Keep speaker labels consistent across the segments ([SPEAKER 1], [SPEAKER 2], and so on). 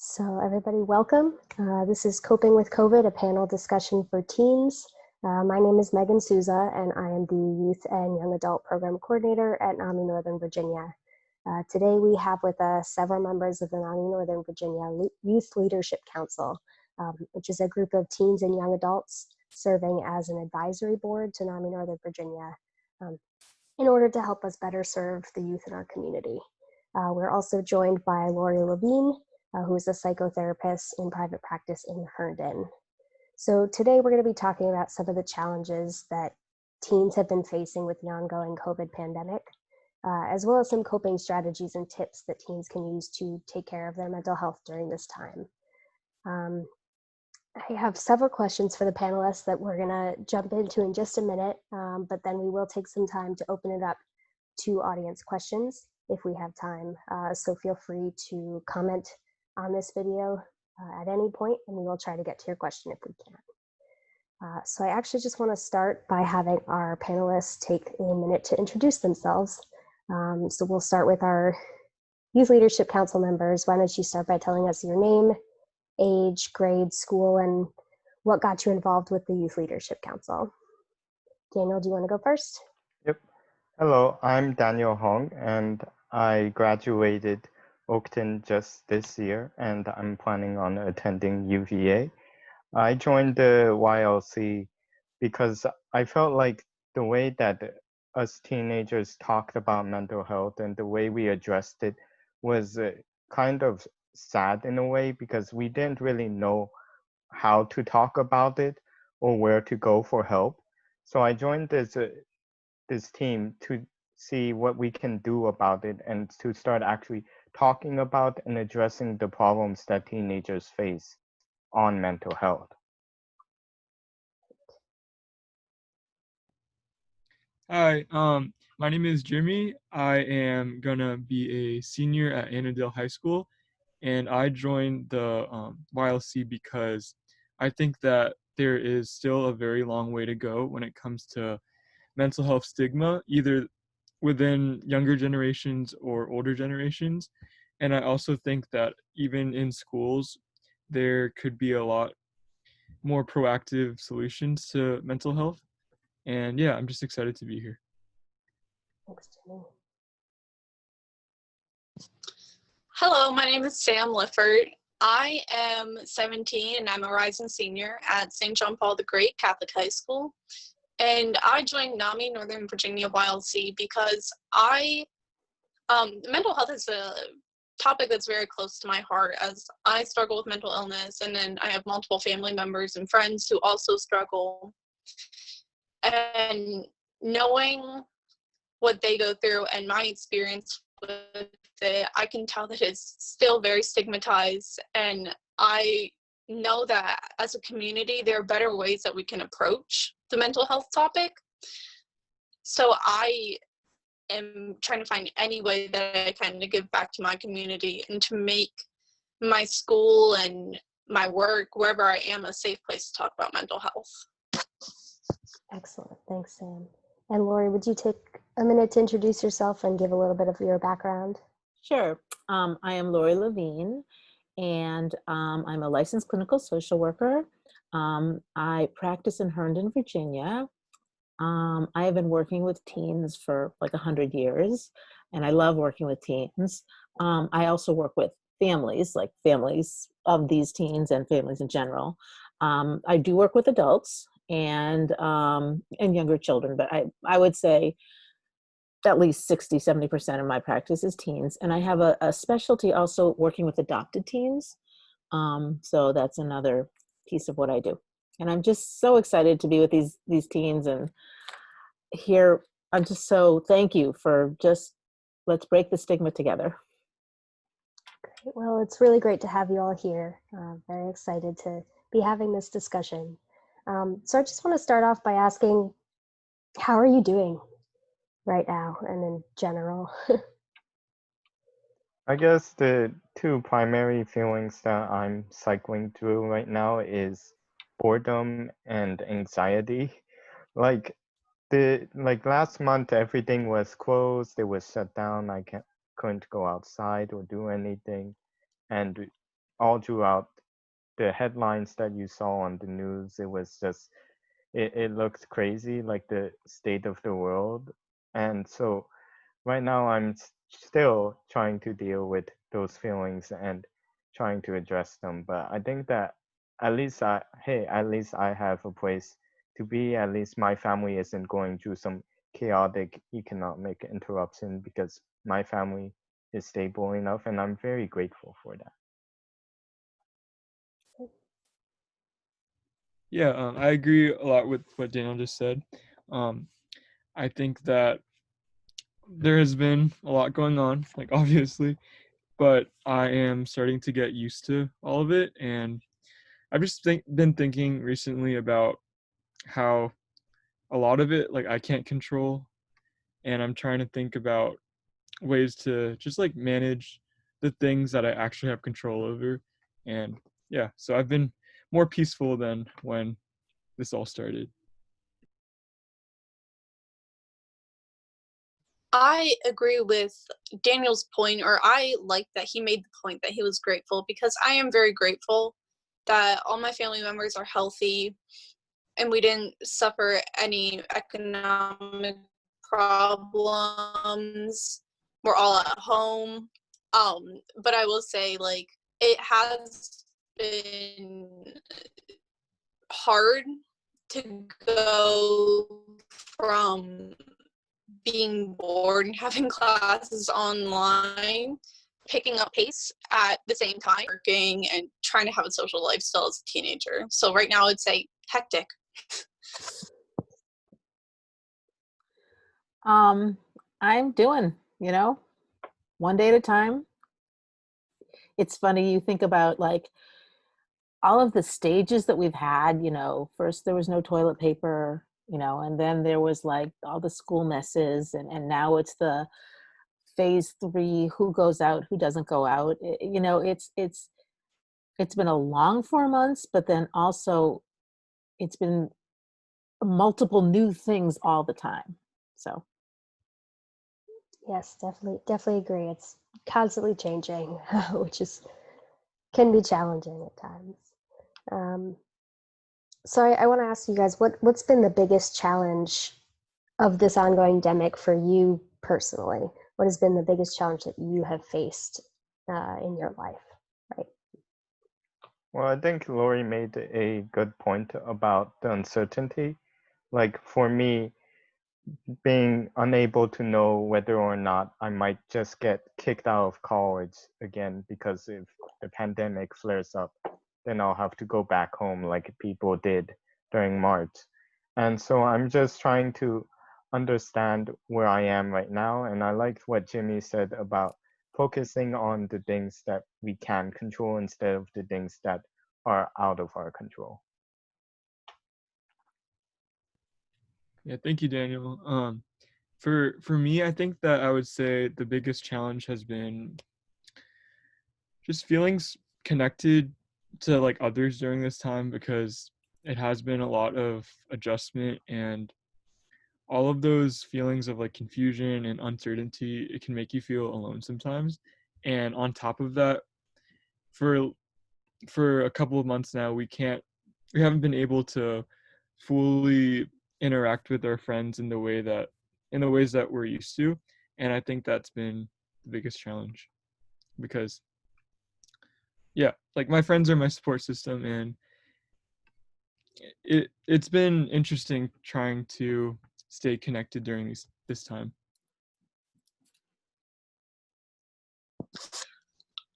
[SPEAKER 1] So everybody, welcome. This is Coping with COVID, a panel discussion for teens. My name is Megan Souza, and I am the Youth and Young Adult Program Coordinator at NAMI Northern Virginia. Today we have with us several members of the NAMI Northern Virginia Youth Leadership Council, which is a group of teens and young adults serving as an advisory board to NAMI Northern Virginia in order to help us better serve the youth in our community. We're also joined by Laurie Levine, who is a psychotherapist in private practice in Herndon. So today we're going to be talking about some of the challenges that teens have been facing with the ongoing COVID pandemic, as well as some coping strategies and tips that teens can use to take care of their mental health during this time. I have several questions for the panelists that we're going to jump into in just a minute, but then we will take some time to open it up to audience questions if we have time. So feel free to comment on this video at any point, and we will try to get to your question if we can. So I actually just want to start by having our panelists take a minute to introduce themselves. So we'll start with our Youth Leadership Council members. Why don't you start by telling us your name, age, grade, school, and what got you involved with the Youth Leadership Council? Daniel, do you want to go first?
[SPEAKER 2] Yep. Hello, I'm Daniel Hong, and I graduated Oakton just this year, and I'm planning on attending UVA. I joined the YLC because I felt like the way that us teenagers talked about mental health and the way we addressed it was kind of sad in a way, because we didn't really know how to talk about it or where to go for help. So I joined this team to see what we can do about it and to start actually talking about and addressing the problems that teenagers face on mental health.
[SPEAKER 3] Hi, my name is Jimmy. I am gonna be a senior at Annandale High School, and I joined the YLC because I think that there is still a very long way to go when it comes to mental health stigma, either within younger generations or older generations. And I also think that even in schools, there could be a lot more proactive solutions to mental health. And yeah, I'm just excited to be here.
[SPEAKER 1] Thanks, Jimmy.
[SPEAKER 4] Hello, my name is Sam Lifford. I am 17 and I'm a rising senior at St. John Paul the Great Catholic High School. And I joined NAMI Northern Virginia YLC because mental health is a topic that's very close to my heart, as I struggle with mental illness, and then I have multiple family members and friends who also struggle. And knowing what they go through and my experience with it, I can tell that it's still very stigmatized, and I know that as a community there are better ways that we can approach the mental health topic. So I am trying to find any way that I can to give back to my community and to make my school and my work, wherever I am, a safe place to talk about mental health.
[SPEAKER 1] Excellent, thanks, Sam. And Laurie, would you take a minute to introduce yourself and give a little bit of your background?
[SPEAKER 5] Sure. I am Laurie Levine, and I'm a licensed clinical social worker. I practice in Herndon, Virginia. I have been working with teens for like 100 years, and I love working with teens. I also work with families, like families of these teens and families in general. I do work with adults and younger children, but I would say at least 60-70% of my practice is teens. And I have a specialty also working with adopted teens. So that's another piece of what I do. And I'm just so excited to be with these teens and here. I'm just so thank you for let's break the stigma together.
[SPEAKER 1] Great. Well, it's really great to have you all here. Very excited to be having this discussion. So I just want to start off by asking, how are you doing right now and in general?
[SPEAKER 2] I guess the two primary feelings that I'm cycling through right now is boredom and anxiety. Like last month, everything was closed, it was shut down. I couldn't go outside or do anything. And all throughout the headlines that you saw on the news, it was just, it looked crazy, like the state of the world. And so right now I'm still trying to deal with those feelings and trying to address them. But I think that at least I have a place to be. At least my family isn't going through some chaotic economic interruption because my family is stable enough, and I'm very grateful for that.
[SPEAKER 3] Yeah, I agree a lot with what Daniel just said. Um, I think that there has been a lot going on, like obviously, but I am starting to get used to all of it, and I've just been thinking recently about how a lot of it, like I can't control, and I'm trying to think about ways to just like manage the things that I actually have control over, and yeah, so I've been more peaceful than when this all started.
[SPEAKER 4] I agree with Daniel's point, or I like that he made the point that he was grateful, because I am very grateful that all my family members are healthy and we didn't suffer any economic problems. We're all at home. But I will say, like, it has been hard to go from being bored and having classes online, picking up pace at the same time, working and trying to have a social lifestyle as a teenager. So right now I'd say hectic.
[SPEAKER 5] I'm doing, one day at a time. It's funny, you think about like all of the stages that we've had, first there was no toilet paper, and then there was like all the school messes, and now it's the phase 3, who goes out, who doesn't go out. It's been a long 4 months, but then also it's been multiple new things all the time. So
[SPEAKER 1] Yes, definitely agree. It's constantly changing, which can be challenging at times. So I want to ask you guys, what's been the biggest challenge of this ongoing pandemic for you personally? What has been the biggest challenge that you have faced in your life? Right.
[SPEAKER 2] Well, I think Laurie made a good point about the uncertainty. Like for me, being unable to know whether or not I might just get kicked out of college again, because if the pandemic flares up, then I'll have to go back home like people did during March. And so I'm just trying to understand where I am right now. And I liked what Jimmy said about focusing on the things that we can control instead of the things that are out of our control.
[SPEAKER 3] Yeah, thank you, Daniel. For me, I think that I would say the biggest challenge has been just feelings connected to like others during this time, because it has been a lot of adjustment, and all of those feelings of like confusion and uncertainty, it can make you feel alone sometimes. And on top of that, for a couple of months now, we haven't been able to fully interact with our friends in the ways that we're used to. And I think that's been the biggest challenge, because yeah, like my friends are my support system, and it's been interesting trying to stay connected during this time.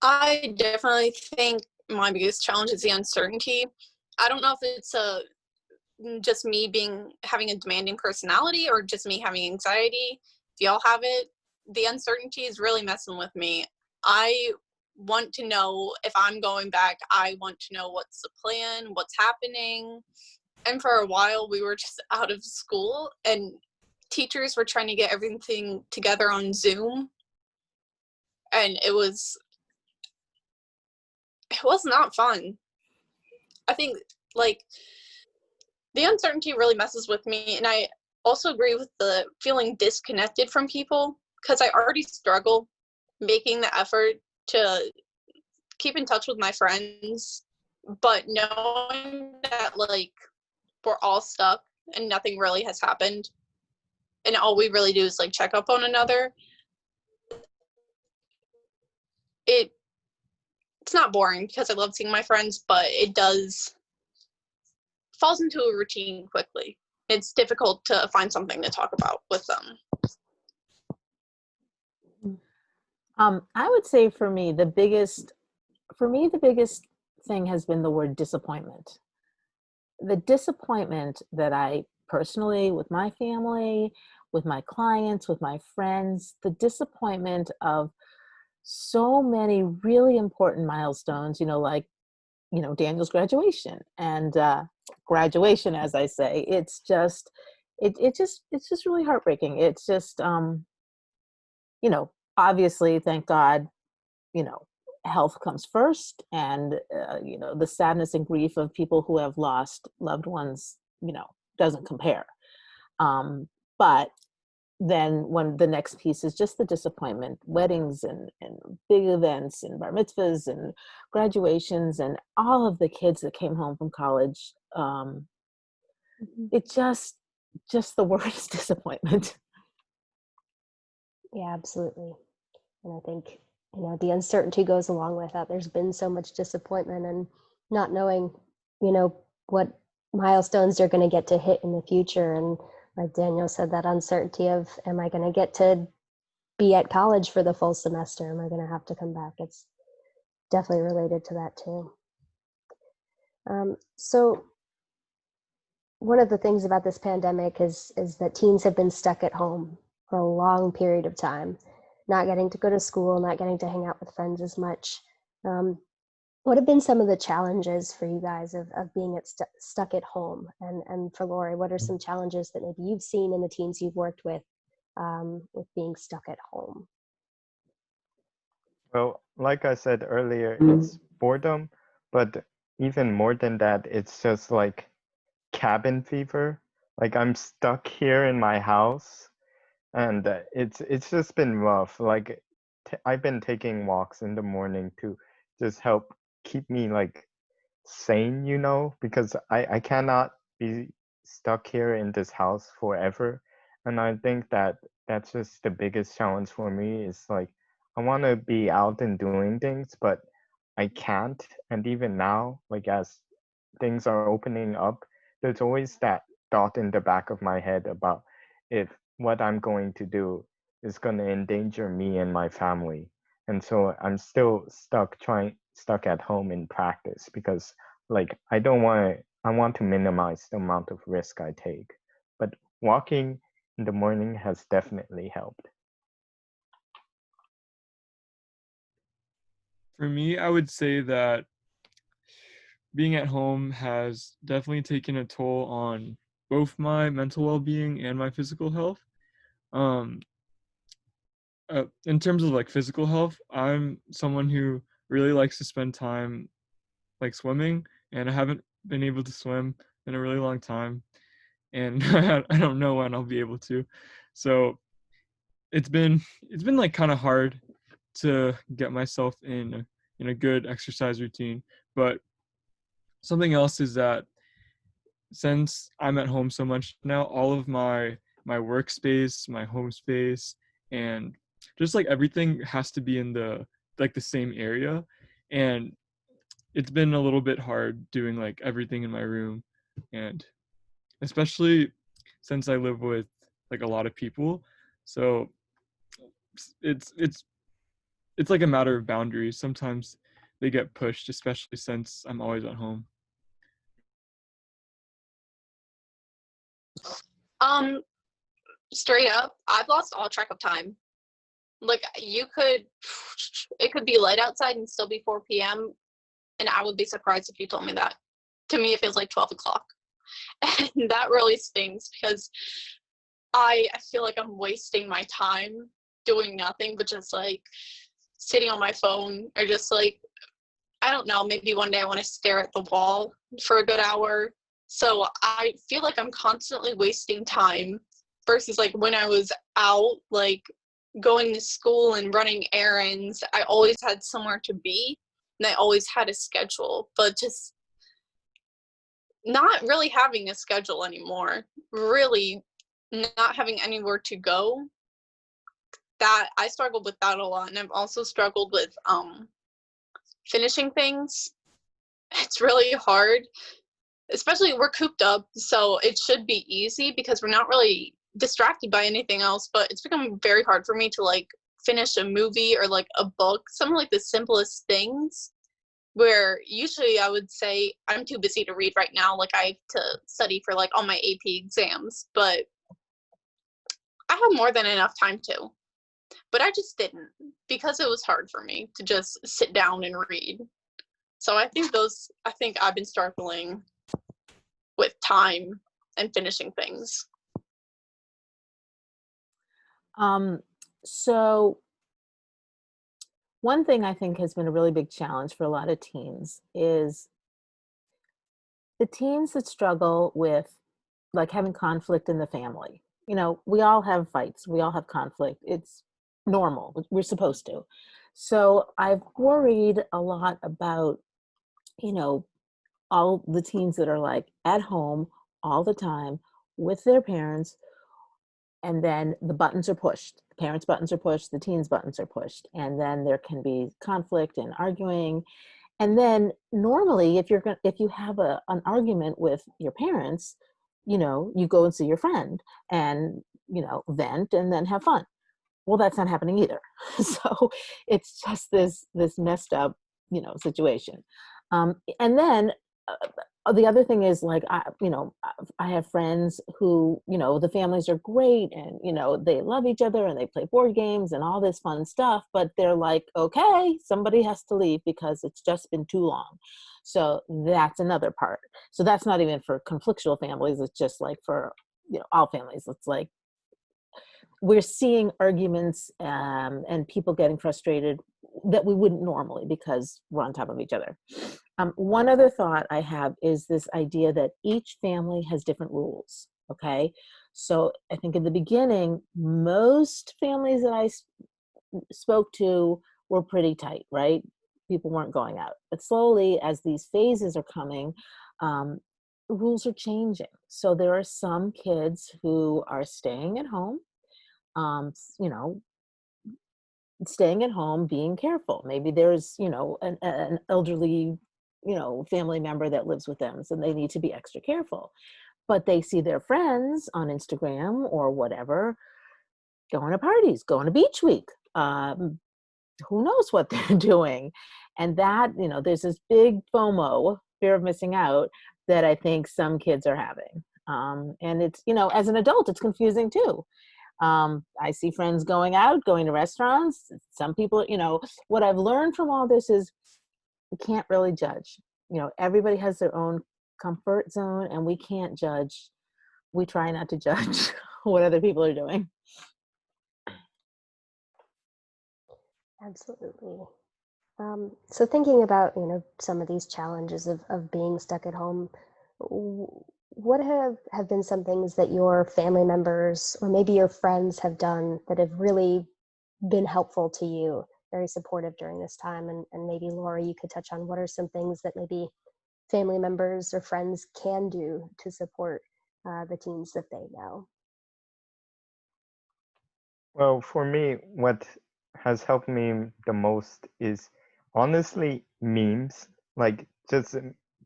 [SPEAKER 4] I definitely think my biggest challenge is the uncertainty. I don't know if it's just me having a demanding personality, or just me having anxiety. If y'all have it, the uncertainty is really messing with me. I want to know if I'm going back. I want to know what's the plan, what's happening. And for a while we were just out of school, and teachers were trying to get everything together on Zoom, and it was not fun. I think, like, the uncertainty really messes with me, and I also agree with the feeling disconnected from people, because I already struggle making the effort to keep in touch with my friends, but knowing that like we're all stuck and nothing really has happened and all we really do is like check up on another, it's not boring because I love seeing my friends, but it does falls into a routine quickly. It's difficult to find something to talk about with them.
[SPEAKER 5] I would say for me, the biggest thing has been the word disappointment. The disappointment that I personally, with my family, with my clients, with my friends, the disappointment of so many really important milestones, like, Daniel's graduation and graduation, as I say, it's just really heartbreaking. It's just, obviously, thank God, health comes first, and the sadness and grief of people who have lost loved ones, doesn't compare. But then when the next piece is just the disappointment, weddings and big events and bar mitzvahs and graduations and all of the kids that came home from college, it just the word is disappointment.
[SPEAKER 1] Yeah, absolutely. And I think, the uncertainty goes along with that. There's been so much disappointment and not knowing, what milestones you're going to get to hit in the future. And like Daniel said, that uncertainty of, am I going to get to be at college for the full semester? Am I going to have to come back? It's definitely related to that too. So one of the things about this pandemic is that teens have been stuck at home for a long period of time, not getting to go to school, not getting to hang out with friends as much. What have been some of the challenges for you guys of being stuck at home? And for Laurie, what are some challenges that maybe you've seen in the teens you've worked with being stuck at home?
[SPEAKER 2] Well, like I said earlier, it's boredom, but even more than that, it's just like cabin fever. Like I'm stuck here in my house, and it's just been rough. Like I've been taking walks in the morning to just help keep me like sane, because I cannot be stuck here in this house forever. And I think that that's just the biggest challenge for me is like I want to be out and doing things, but I can't. And even now, like as things are opening up, there's always that thought in the back of my head about if what I'm going to do is going to endanger me and my family. And so I'm still stuck at home in practice because like I want to minimize the amount of risk I take. But walking in the morning has definitely helped.
[SPEAKER 3] For me, I would say that being at home has definitely taken a toll on both my mental well-being and my physical health. In terms of like physical health, I'm someone who really likes to spend time like swimming, and I haven't been able to swim in a really long time, and I don't know when I'll be able to. So it's been like kind of hard to get myself in a good exercise routine. But something else is that since I'm at home so much now, all of my workspace, my home space, and just like everything has to be in the same area, and it's been a little bit hard doing like everything in my room, and especially since I live with like a lot of people, so it's like a matter of boundaries. Sometimes they get pushed, especially since I'm always at home.
[SPEAKER 4] Straight up, I've lost all track of time. Like it could be light outside and still be 4 p.m. and I would be surprised if you told me that. To me, it feels like 12 o'clock. And that really stings because I feel like I'm wasting my time doing nothing but just like sitting on my phone or just like, I don't know, maybe one day I want to stare at the wall for a good hour. So I feel like I'm constantly wasting time versus like when I was out, like going to school and running errands, I always had somewhere to be. and I always had a schedule, but just not really having a schedule anymore, really not having anywhere to go, that I struggled with that a lot. And I've also struggled with finishing things. It's really hard, especially we're cooped up, so it should be easy because we're not really distracted by anything else, but it's become very hard for me to like finish a movie or like a book, some of like the simplest things, where usually I would say I'm too busy to read right now, like I have to study for like all my AP exams, but I have more than enough time to, but I just didn't, because it was hard for me to just sit down and read. So I think I've been struggling with time and finishing things.
[SPEAKER 5] So one thing I think has been a really big challenge for a lot of teens is the teens that struggle with like having conflict in the family. You know, we all have fights, we all have conflict. It's normal, we're supposed to. So I've worried a lot about, you know, all the teens that are like at home all the time with their parents, and then the buttons are pushed. The parents' buttons are pushed, the teens' buttons are pushed, and then there can be conflict and arguing. And then normally, if you have an argument with your parents, you know, you go and see your friend and, you know, vent and then have fun. Well, that's not happening either. So it's just this messed up, you know, situation. And then the other thing is like, I have friends who, you know, the families are great and, you know, they love each other and they play board games and all this fun stuff, but they're like, okay, somebody has to leave because it's just been too long. So that's another part. So that's not even for conflictual families. It's just like for, you know, all families. It's like, we're seeing arguments and people getting frustrated that we wouldn't normally because we're on top of each other. One other thought I have is this idea that each family has different rules, okay? So I think in the beginning, most families that I spoke to were pretty tight, right? People weren't going out. But slowly, as these phases are coming, rules are changing. So there are some kids who are staying at home, you know, staying at home, being careful. Maybe there's, you know, an elderly, you know, family member that lives with them, so they need to be extra careful. But they see their friends on Instagram or whatever, going to parties, going to beach week. Who knows what they're doing? And that, you know, there's this big FOMO, fear of missing out, that I think some kids are having. And it's, you know, as an adult, it's confusing too. I see friends going out, going to restaurants. Some people, you know, what I've learned from all this is we can't really judge. You know, everybody has their own comfort zone and we can't judge. We try not to judge what other people are doing.
[SPEAKER 1] Absolutely. So thinking about, you know, some of these challenges of being stuck at home, what have been some things that your family members or maybe your friends have done that have really been helpful to you, very supportive during this time? And maybe Laurie, you could touch on what are some things that maybe family members or friends can do to support the teens that they know?
[SPEAKER 2] Well, for me, what has helped me the most is honestly memes, like just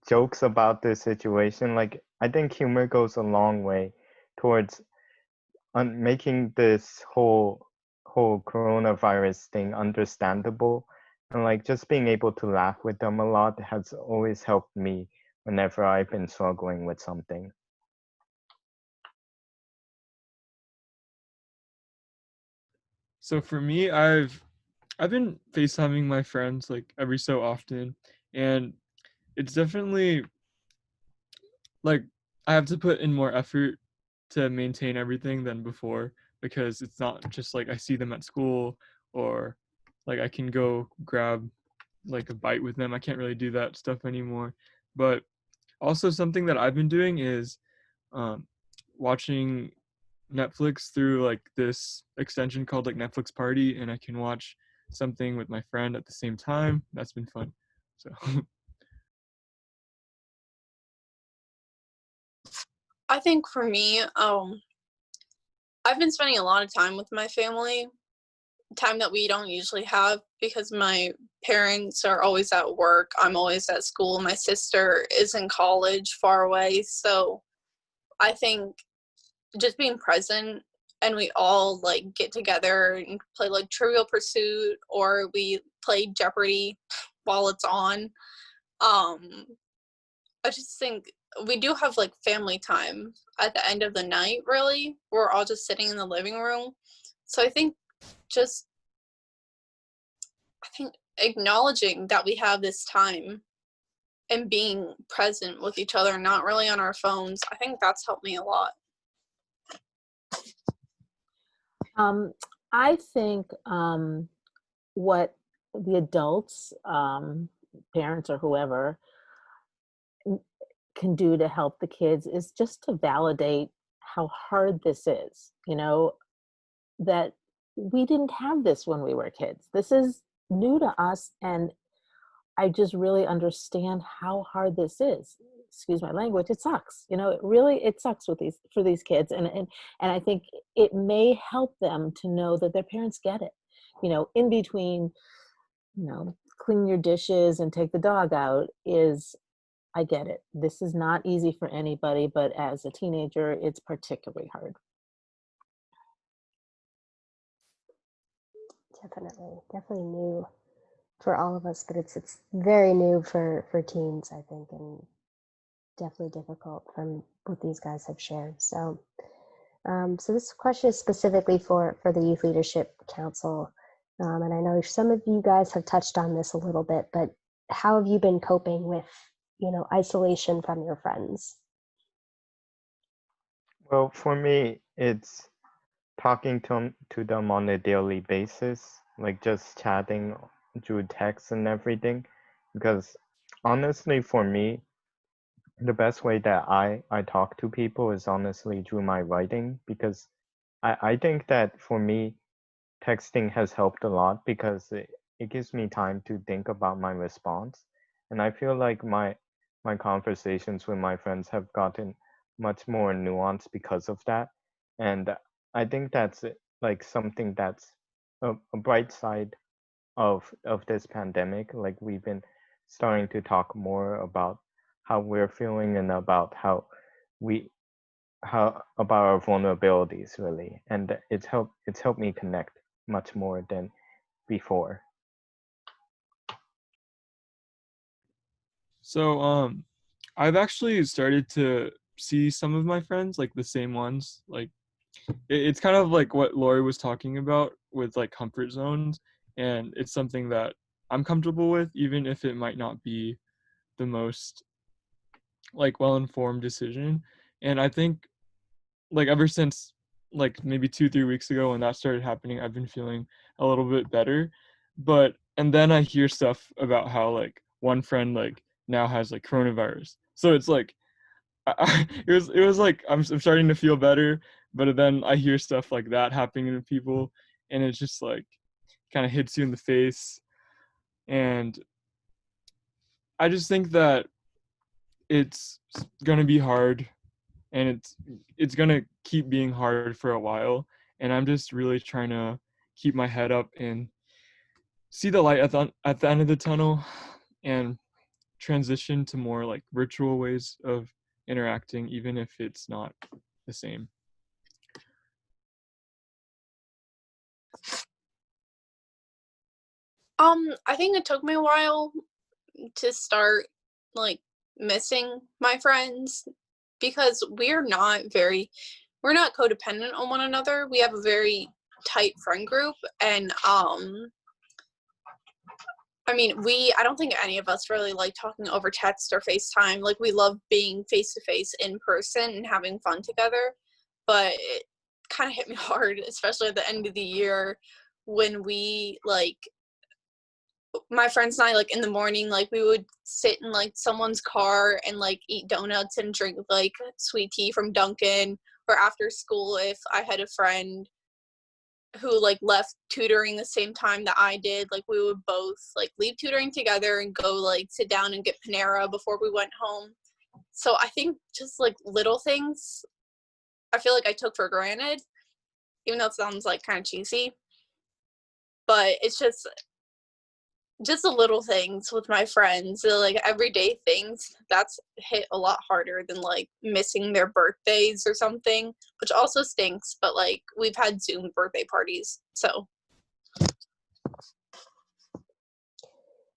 [SPEAKER 2] jokes about the situation. Like, I think humor goes a long way towards making this whole coronavirus thing understandable, and like just being able to laugh with them a lot has always helped me whenever I've been struggling with something.
[SPEAKER 3] So for me, I've been FaceTiming my friends like every so often, and it's definitely like I have to put in more effort to maintain everything than before, because it's not just like I see them at school or like I can go grab like a bite with them. I can't really do that stuff anymore. But also something that I've been doing is um, watching Netflix through like this extension called like Netflix Party, and I can watch something with my friend at the same time. That's been fun. So
[SPEAKER 4] I think for me, I've been spending a lot of time with my family, time that we don't usually have because my parents are always at work. I'm always at school. My sister is in college far away. So I think just being present and we all like get together and play like Trivial Pursuit or we play Jeopardy while it's on. I just think we do have like family time at the end of the night, really. We're all just sitting in the living room. So just I think acknowledging that we have this time and being present with each other, not really on our phones, I think that's helped me a lot.
[SPEAKER 5] I think what the adults, parents or whoever, can do to help the kids is just to validate how hard this is, that we didn't have this when we were kids. This is new to us, and I just really understand how hard this is. Excuse my language, it sucks. It sucks for these kids. And I think it may help them to know that their parents get it. In between, clean your dishes and take the dog out is, I get it. This is not easy for anybody, but as a teenager, it's particularly hard.
[SPEAKER 1] Definitely new for all of us, but it's very new for teens, I think, and definitely difficult from what these guys have shared. So so this question is specifically for the Youth Leadership Council, and I know some of you guys have touched on this a little bit, but how have you been coping with isolation from your friends?
[SPEAKER 2] Well, for me, it's talking to them on a daily basis, like just chatting through text and everything. Because honestly, for me, the best way that I talk to people is honestly through my writing, because I think that for me, texting has helped a lot because it gives me time to think about my response. And I feel like my conversations with my friends have gotten much more nuanced because of that. And I think that's like something that's a bright side of this pandemic. Like we've been starting to talk more about how we're feeling and about we how about our vulnerabilities really, and it's helped me connect much more than before.
[SPEAKER 3] So I've actually started to see some of my friends, like the same ones. Like it's kind of like what Laurie was talking about with like comfort zones, and it's something that I'm comfortable with, even if it might not be the most like well-informed decision. And I think like ever since like maybe 2-3 weeks ago when that started happening, I've been feeling a little bit better. But and then I hear stuff about how like one friend like now has like coronavirus, so it's like it was like I'm starting to feel better, but then I hear stuff like that happening to people, and it's just like kind of hits you in the face. And I just think that it's gonna be hard, and it's gonna keep being hard for a while. And I'm just really trying to keep my head up and see the light at the end of the tunnel, and transition to more like virtual ways of interacting, even if it's not the same.
[SPEAKER 4] I think it took me a while to start like missing my friends because we're not codependent on one another. We have a very tight friend group, and I mean, I don't think any of us really like talking over text or FaceTime. Like, we love being face to face in person and having fun together. But it kind of hit me hard, especially at the end of the year when my friends and I, like, in the morning, like, we would sit in, like, someone's car and, like, eat donuts and drink, like, sweet tea from Dunkin', or after school if I had a friend who like left tutoring the same time that I did. Like we would both like leave tutoring together and go like sit down and get Panera before we went home. So I think just like little things I feel like I took for granted, even though it sounds like kind of cheesy, but it's just the little things with my friends, like everyday things, that's hit a lot harder than like missing their birthdays or something, which also stinks, but like we've had Zoom birthday parties, so.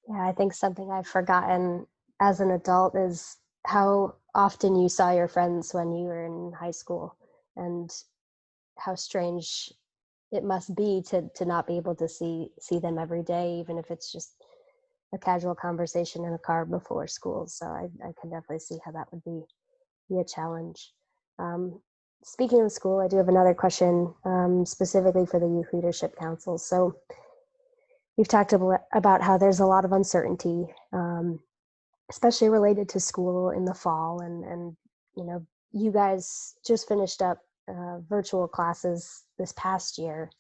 [SPEAKER 1] Yeah, I think something I've forgotten as an adult is how often you saw your friends when you were in high school, and how strange it must be to not be able to see them every day, even if it's just a casual conversation in a car before school. So I can definitely see how that would be a challenge. Speaking of school, I do have another question specifically for the Youth Leadership Council. So we've talked about how there's a lot of uncertainty, especially related to school in the fall, and you know, you guys just finished up virtual classes this past year.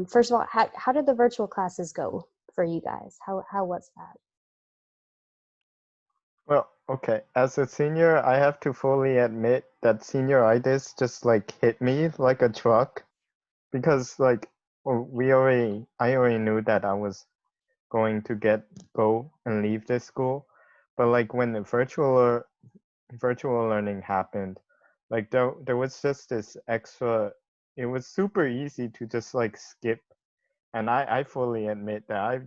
[SPEAKER 1] First of all, how did the virtual classes go for you guys? How was that?
[SPEAKER 2] Well, okay. As a senior, I have to fully admit that senioritis just like hit me like a truck, because like I already knew that I was going to go and leave this school, but like when the virtual learning happened, like there was just this extra. It was super easy to just like skip, and I fully admit that I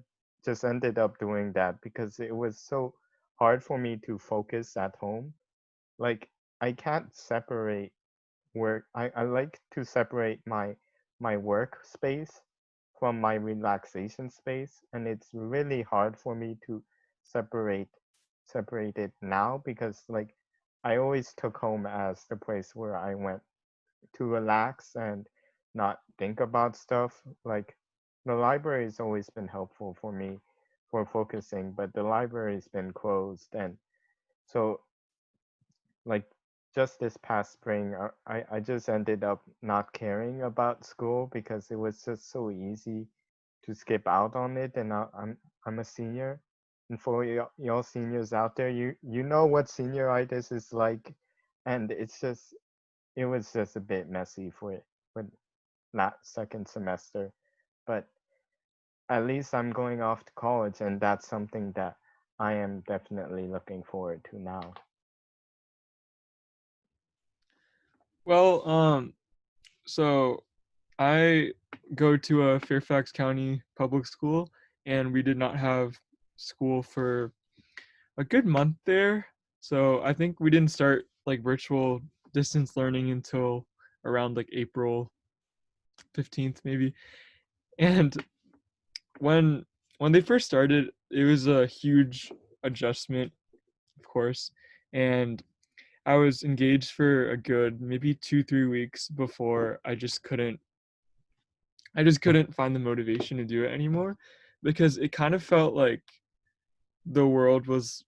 [SPEAKER 2] just ended up doing that because it was so hard for me to focus at home. Like I can't separate work. I like to separate my work space from my relaxation space, and it's really hard for me to separate it now, because like I always took home as the place where I went to relax and not think about stuff. Like the library has always been helpful for me for focusing, but the library's been closed, and so like just this past spring, I just ended up not caring about school because it was just so easy to skip out on it. And I'm a senior, and for y'all seniors out there, you know what senioritis is like, and it was just a bit messy for that second semester, but at least I'm going off to college, and that's something that I am definitely looking forward to now.
[SPEAKER 3] Well, so I go to a Fairfax County public school, and we did not have school for a good month there. So I think we didn't start like virtual distance learning until around like April 15th maybe. And when they first started, it was a huge adjustment, of course. And I was engaged for a good maybe 2-3 weeks before I just couldn't find the motivation to do it anymore, because it kind of felt like the world was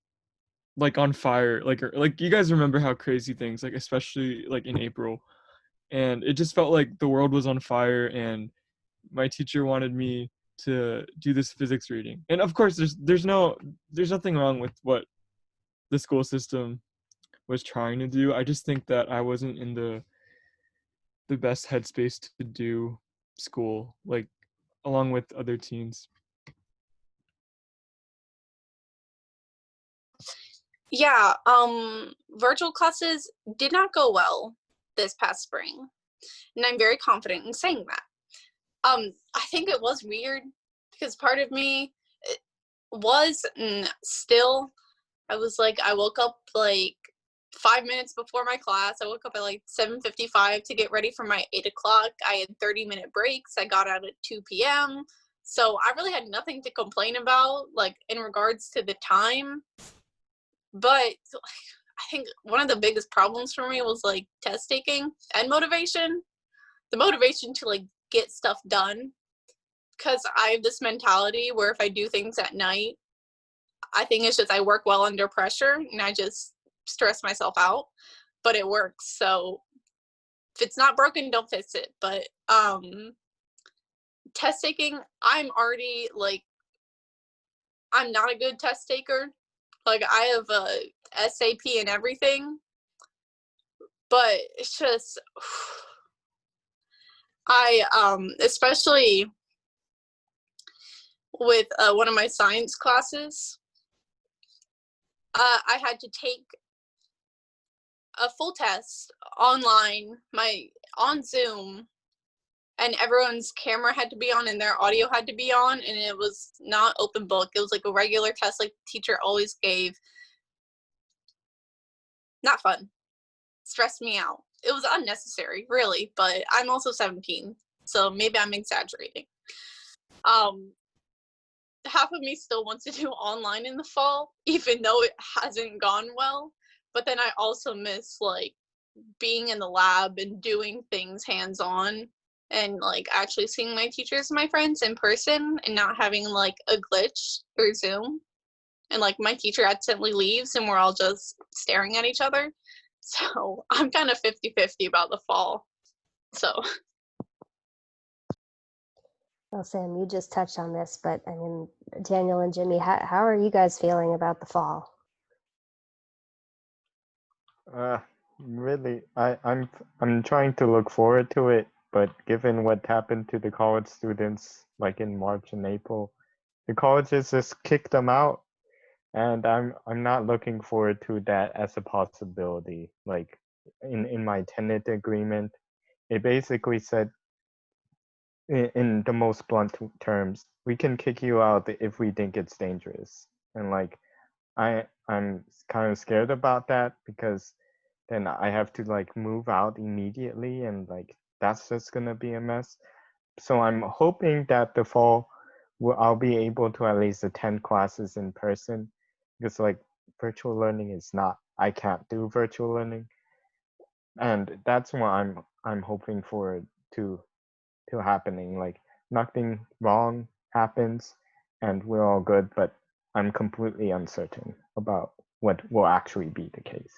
[SPEAKER 3] like on fire, like you guys remember how crazy things, like especially like in April, and it just felt like the world was on fire, and my teacher wanted me to do this physics reading. And of course there's nothing wrong with what the school system was trying to do. I just think that I wasn't in the best headspace to do school, like along with other teens.
[SPEAKER 4] Yeah, virtual classes did not go well this past spring, and I'm very confident in saying that. I think it was weird because part of me was, and still, I was like, I woke up like 5 minutes before my class. I woke up at like 7:55 to get ready for my 8 o'clock. I had 30-minute breaks. I got out at 2 p.m. So I really had nothing to complain about, like in regards to the time. But I think one of the biggest problems for me was like test taking and motivation. The motivation to like get stuff done. Because I have this mentality where if I do things at night, I think it's just I work well under pressure and I just stress myself out, but it works. So if it's not broken, don't fix it. But test taking, I'm already like, I'm not a good test taker. Like, I have a SAP and everything, but it's just, especially with one of my science classes, I had to take a full test online, on Zoom, and everyone's camera had to be on and their audio had to be on, and it was not open book. It was like a regular test like the teacher always gave. Not fun. Stressed me out. It was unnecessary, really, but I'm also 17, so maybe I'm exaggerating. Half of me still wants to do online in the fall, even though it hasn't gone well. But then I also miss like being in the lab and doing things hands-on and like actually seeing my teachers and my friends in person and not having like a glitch through Zoom and like my teacher accidentally leaves and we're all just staring at each other. So I'm kind of 50-50 about the fall. So
[SPEAKER 1] Well, Sam, you just touched on this, but I mean, Daniel and Jimmy, how are you guys feeling about the fall?
[SPEAKER 2] Really, I'm trying to look forward to it, but given what happened to the college students like in March and April, the colleges just kicked them out, and I'm not looking forward to that as a possibility. Like in my tenant agreement, it basically said in the most blunt terms, we can kick you out if we think it's dangerous. And like I'm kind of scared about that because then I have to like move out immediately and like that's just gonna be a mess. So I'm hoping that the fall I'll be able to at least attend classes in person because like virtual learning is not, I can't do virtual learning. And that's what I'm hoping for to happening. Like nothing wrong happens and we're all good, but I'm completely uncertain about what will actually be the case.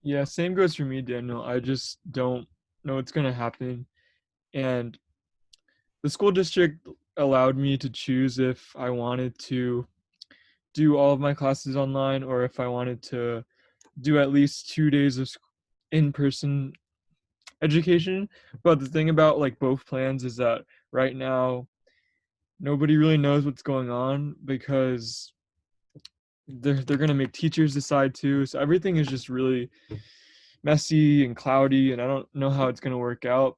[SPEAKER 3] Yeah, same goes for me, Daniel. I just don't know what's going to happen. And the school district allowed me to choose if I wanted to do all of my classes online or if I wanted to do at least 2 days of in-person education. But the thing about like both plans is that right now nobody really knows what's going on because they're going to make teachers decide too. So everything is just really messy and cloudy and I don't know how it's going to work out.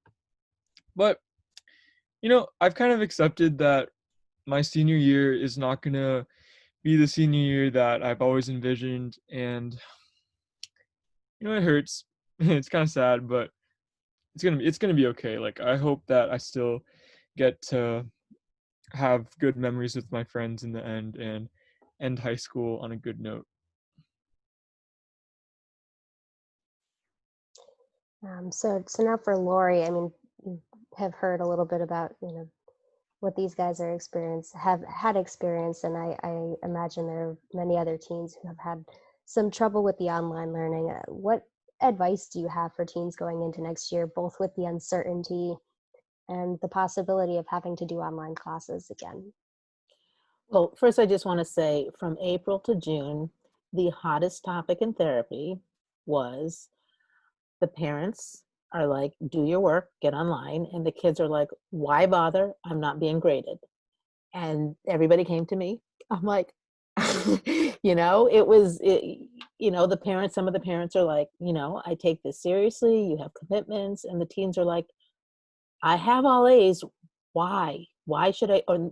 [SPEAKER 3] But I've kind of accepted that my senior year is not going to be the senior year that I've always envisioned, and it hurts. It's kind of sad, but it's gonna be okay. Like I hope that I still get to have good memories with my friends in the end and end high school on a good note.
[SPEAKER 1] So now for Laurie, I mean, you have heard a little bit about, what these guys have had experience, and I imagine there are many other teens who have had some trouble with the online learning. What advice do you have for teens going into next year, both with the uncertainty and the possibility of having to do online classes again?
[SPEAKER 5] Well, first, I just want to say from April to June, the hottest topic in therapy was the parents are like, do your work, get online. And the kids are like, why bother? I'm not being graded. And everybody came to me. I'm like, the parents, some of the parents are like, I take this seriously. You have commitments. And the teens are like, I have all A's. Why? Why should I, or,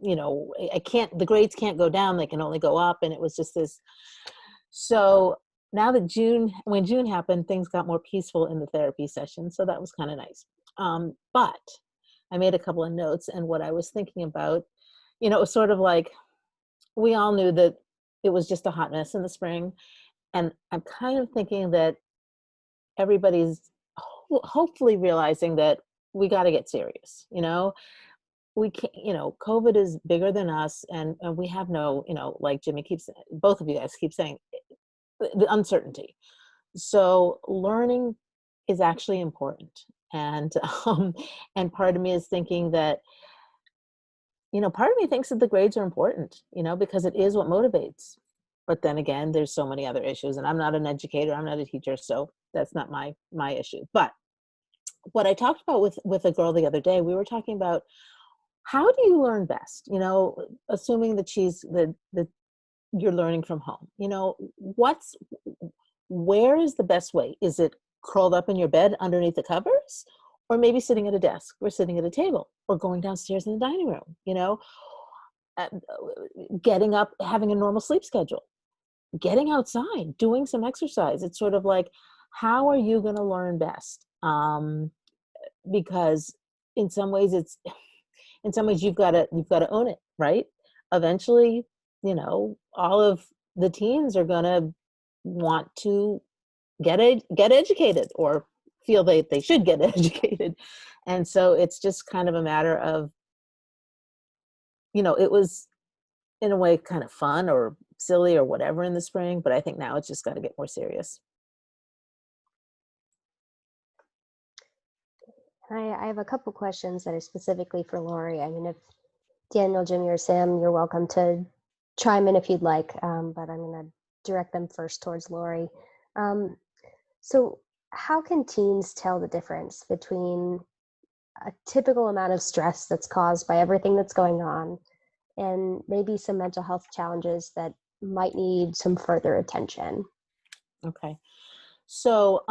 [SPEAKER 5] I can't, the grades can't go down. They can only go up. And it was just this. So now that when June happened, things got more peaceful in the therapy session. So that was kind of nice. But I made a couple of notes, and what I was thinking about, it was sort of like, we all knew that it was just a hot mess in the spring. And I'm kind of thinking that everybody's hopefully realizing that we got to get serious. We can't, COVID is bigger than us, and we have no, like Jimmy both of you guys keep saying, the uncertainty. So learning is actually important. And part of me is thinking that part of me thinks that the grades are important, because it is what motivates. But then again, there's so many other issues, and I'm not an educator, I'm not a teacher, so that's not my issue. But what I talked about with a girl the other day, we were talking about, how do you learn best? Assuming that that you're learning from home. Where is the best way? Is it curled up in your bed underneath the covers, or maybe sitting at a desk, or sitting at a table, or going downstairs in the dining room? Uh, Getting up, having a normal sleep schedule, getting outside, doing some exercise. It's sort of like, how are you going to learn best? Because in some ways you've got to own it, right? Eventually, all of the teens are going to want to get educated, or feel they should get educated. And so it's just kind of a matter of, it was in a way kind of fun or silly or whatever in the spring, but I think now it's just got to get more serious.
[SPEAKER 1] I have a couple questions that are specifically for Laurie. I mean, if Daniel, Jimmy, or Sam, you're welcome to chime in if you'd like, but I'm going to direct them first towards Laurie. So how can teens tell the difference between a typical amount of stress that's caused by everything that's going on and maybe some mental health challenges that might need some further attention?
[SPEAKER 5] Okay. So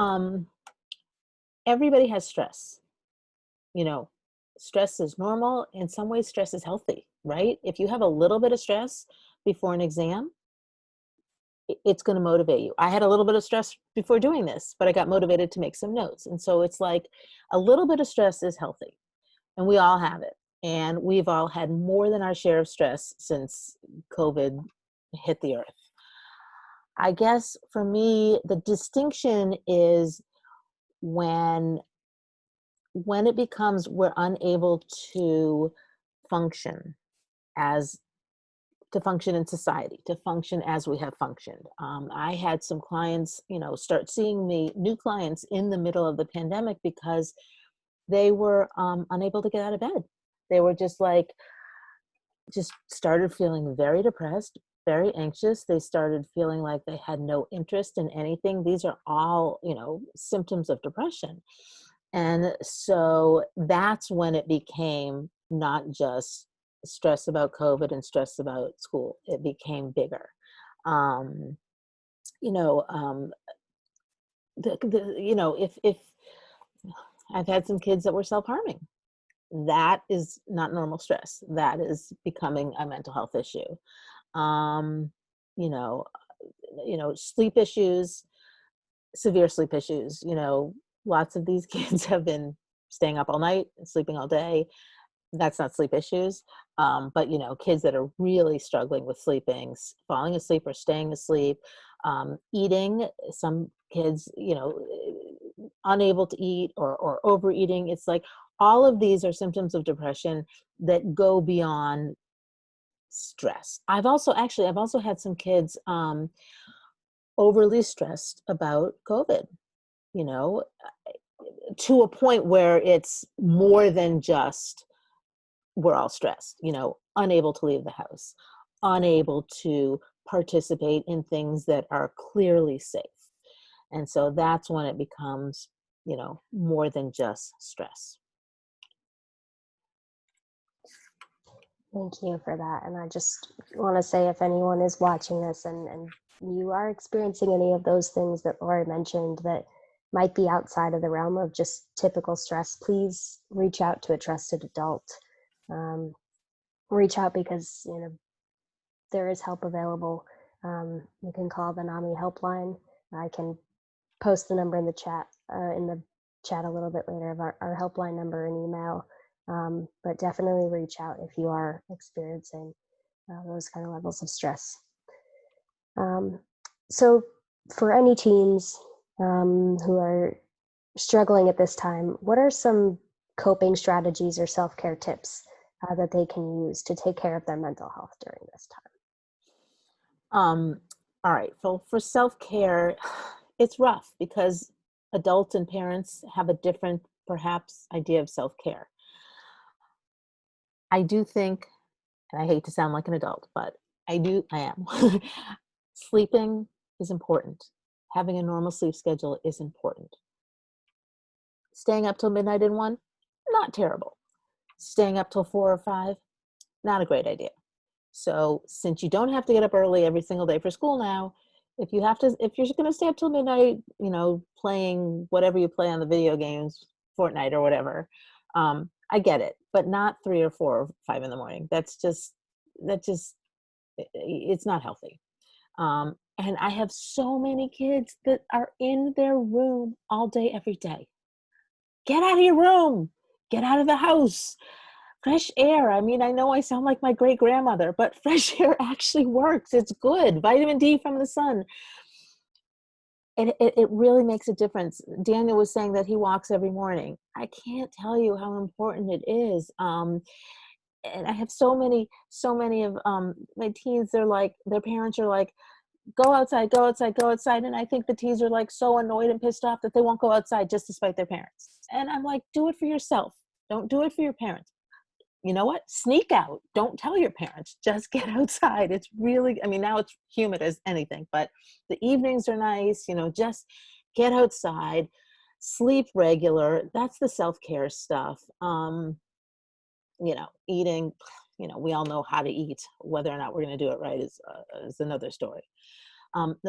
[SPEAKER 5] everybody has stress. Stress is normal. In some ways, stress is healthy, right? If you have a little bit of stress before an exam, it's going to motivate you. I had a little bit of stress before doing this, but I got motivated to make some notes. And so it's like, a little bit of stress is healthy, and we all have it. And we've all had more than our share of stress since COVID hit the earth. I guess for me, the distinction is when it becomes we're unable to function in society, to function as we have functioned. I had some clients, start seeing me, new clients, in the middle of the pandemic, because they were unable to get out of bed. They were just started feeling very depressed, very anxious. They started feeling like they had no interest in anything. These are all, symptoms of depression. And so that's when it became not just stress about COVID and stress about school. It became bigger. If I've had some kids that were self-harming, that is not normal stress. That is becoming a mental health issue. Sleep issues, severe sleep issues. Lots of these kids have been staying up all night and sleeping all day. That's not sleep issues. But, kids that are really struggling with sleeping, falling asleep or staying asleep, eating, some kids, unable to eat or overeating. It's like, all of these are symptoms of depression that go beyond stress. I've also had some kids overly stressed about COVID, to a point where it's more than just we're all stressed, unable to leave the house, unable to participate in things that are clearly safe. And so that's when it becomes, more than just stress.
[SPEAKER 1] Thank you for that. And I just want to say, if anyone is watching this and you are experiencing any of those things that Laurie mentioned that might be outside of the realm of just typical stress, please reach out to a trusted adult. Reach out because there is help available. You can call the NAMI helpline. I can post the number in the chat a little bit later of our helpline number and email. But definitely reach out if you are experiencing those kind of levels of stress. So for any teens who are struggling at this time, what are some coping strategies or self-care tips that they can use to take care of their mental health during this time?
[SPEAKER 5] All right, so for self-care, it's rough because adults and parents have a different, perhaps, idea of self-care. I do think and I hate to sound like an adult, but I am. Sleeping is important. Having a normal sleep schedule is important. Staying up till midnight in one, not terrible. Staying up till 4 or 5, not a great idea. So since you don't have to get up early every single day for school now, if you're going to stay up till midnight, playing whatever you play on the video games, Fortnite or whatever, I get it, but not 3 or 4 or 5 in the morning. It's not healthy. And I have so many kids that are in their room all day, every day. Get out of your room. Get out of the house. Fresh air. I mean, I know I sound like my great grandmother, but fresh air actually works. It's good. Vitamin D from the sun. It really makes a difference. Daniel was saying that he walks every morning. I can't tell you how important it is. And I have so many of my teens, their parents are like, go outside, go outside, go outside. And I think the teens are like so annoyed and pissed off that they won't go outside just to spite their parents. And I'm like, do it for yourself. Don't do it for your parents. You know what? Sneak out. Don't tell your parents. Just get outside. It's really, now it's humid as anything, but the evenings are nice. Just get outside, sleep regular. That's the self-care stuff. Eating, we all know how to eat. Whether or not we're going to do it right is another story.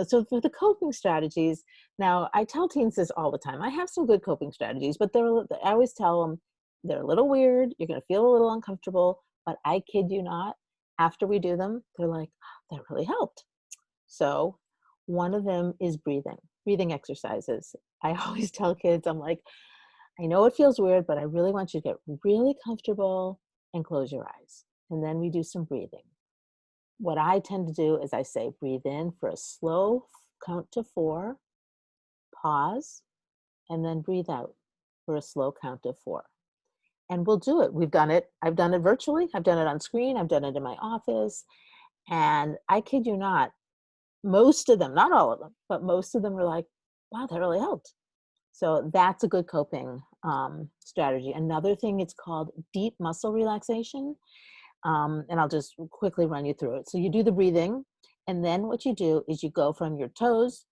[SPEAKER 5] So for the coping strategies, now I tell teens this all the time. I have some good coping strategies, but I always tell them they're a little weird. You're going to feel a little uncomfortable, but I kid you not, after we do them, they're like, oh, that really helped. So one of them is breathing exercises. I always tell kids, I'm like, I know it feels weird, but I really want you to get really comfortable and close your eyes. And then we do some breathing. What I tend to do is I say, breathe in for a slow count to 4, pause, and then breathe out for a slow count to 4. And we'll do it. We've done it. I've done it virtually. I've done it on screen. I've done it in my office. And I kid you not, most of them, not all of them, but most of them were like, wow, that really helped. So that's a good coping strategy. Another thing, it's called deep muscle relaxation. And I'll just quickly run you through it. So you do the breathing, and then what you do is you go from your toes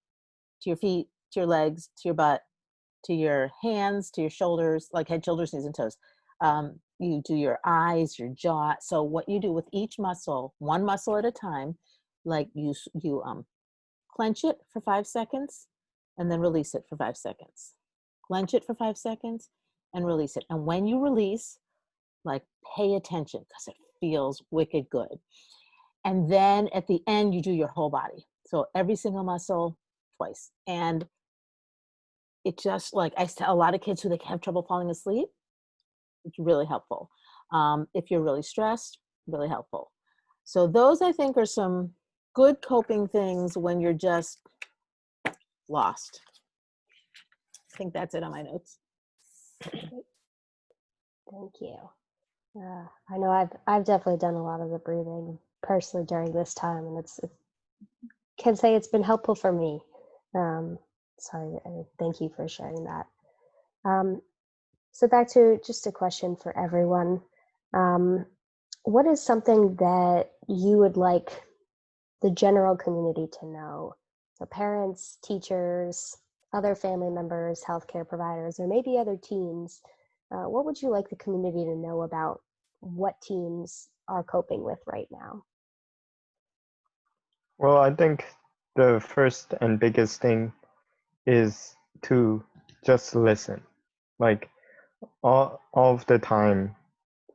[SPEAKER 5] to your feet, to your legs, to your butt, to your hands, to your shoulders, like head, shoulders, knees, and toes. You do your eyes, your jaw. So what you do with each muscle, one muscle at a time, like you clench it for 5 seconds and then release it for 5 seconds. Clench it for 5 seconds and release it. And when you release, like, pay attention because it feels wicked good. And then at the end, you do your whole body. So every single muscle twice. And it just, like, I tell a lot of kids who they have trouble falling asleep, it's really helpful. If you're really stressed, really helpful. So those, I think, are some good coping things when you're just lost. I think that's it on my notes.
[SPEAKER 1] Thank you. I know I've definitely done a lot of the breathing personally during this time, and it's can say it's been helpful for me. So thank you for sharing that. So back to just a question for everyone. What is something that you would like the general community to know? So parents, teachers, other family members, healthcare providers, or maybe other teens. What would you like the community to know about what teens are coping with right now?
[SPEAKER 2] Well, I think the first and biggest thing is to just listen. Like all of the time,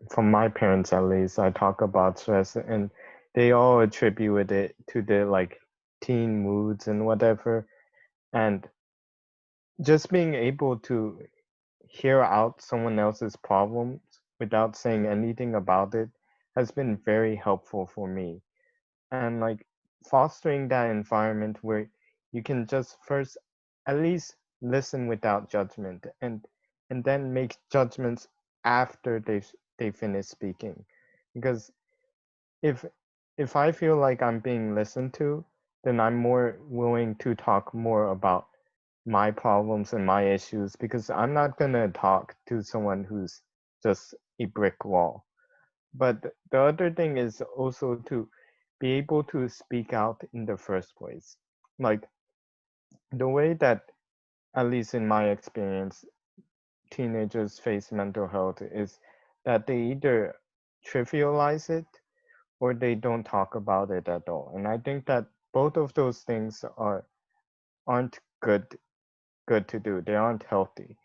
[SPEAKER 2] from my parents at least, I talk about stress and they all attribute it to the like teen moods and whatever. And just being able to hear out someone else's problems without saying anything about it has been very helpful for me. And like fostering that environment where you can just first at least listen without judgment and then make judgments after they finish speaking. Because if I feel like I'm being listened to, then I'm more willing to talk more about my problems and my issues, because I'm not gonna talk to someone who's just a brick wall. But the other thing is also to be able to speak out in the first place. Like the way that, at least in my experience, teenagers face mental health is that they either trivialize it or they don't talk about it at all. And I think that both of those things aren't good to do. They aren't healthy.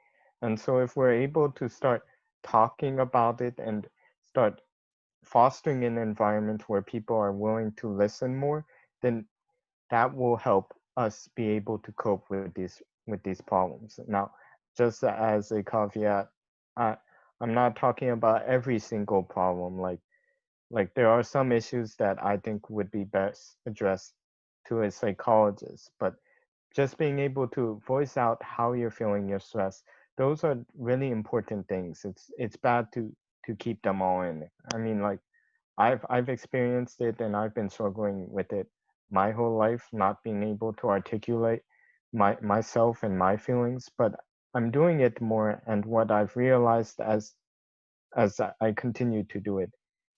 [SPEAKER 2] And so if we're able to start talking about it and start fostering an environment where people are willing to listen more, then that will help us be able to cope with these problems. Now, just as a caveat, I, I'm not talking about every single problem. Like there are some issues that I think would be best addressed to a psychologist, but just being able to voice out how you're feeling your stress, those are really important things. It's bad to keep them all in. I mean, like I've experienced it and I've been struggling with it my whole life, not being able to articulate myself and my feelings, but I'm doing it more. And what I've realized as I continue to do it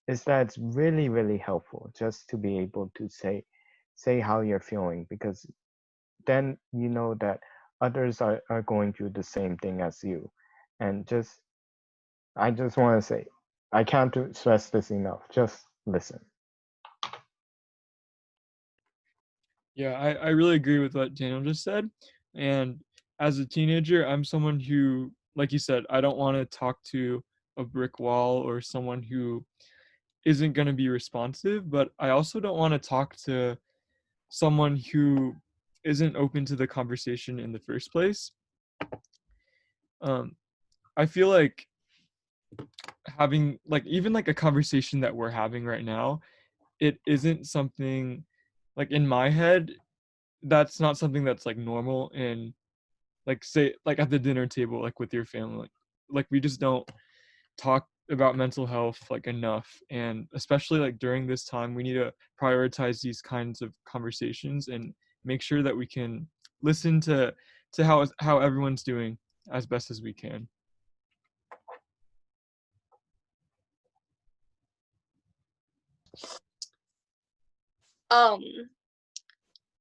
[SPEAKER 2] is that it's really, really helpful just to be able to say how you're feeling, because then you know that others are going through the same thing as you. And I just want to say, I can't stress this enough. Just listen.
[SPEAKER 3] Yeah, I really agree with what Daniel just said. And as a teenager, I'm someone who, like you said, I don't want to talk to a brick wall or someone who isn't going to be responsive, but I also don't want to talk to someone who isn't open to the conversation in the first place. Um, I feel like having like even like a conversation that we're having right now, it isn't something like in my head, that's not something that's like normal in like say like at the dinner table like with your family. Like we just don't talk about mental health like enough, and especially like during this time we need to prioritize these kinds of conversations and make sure that we can listen to how everyone's doing as best as we can.
[SPEAKER 4] Um,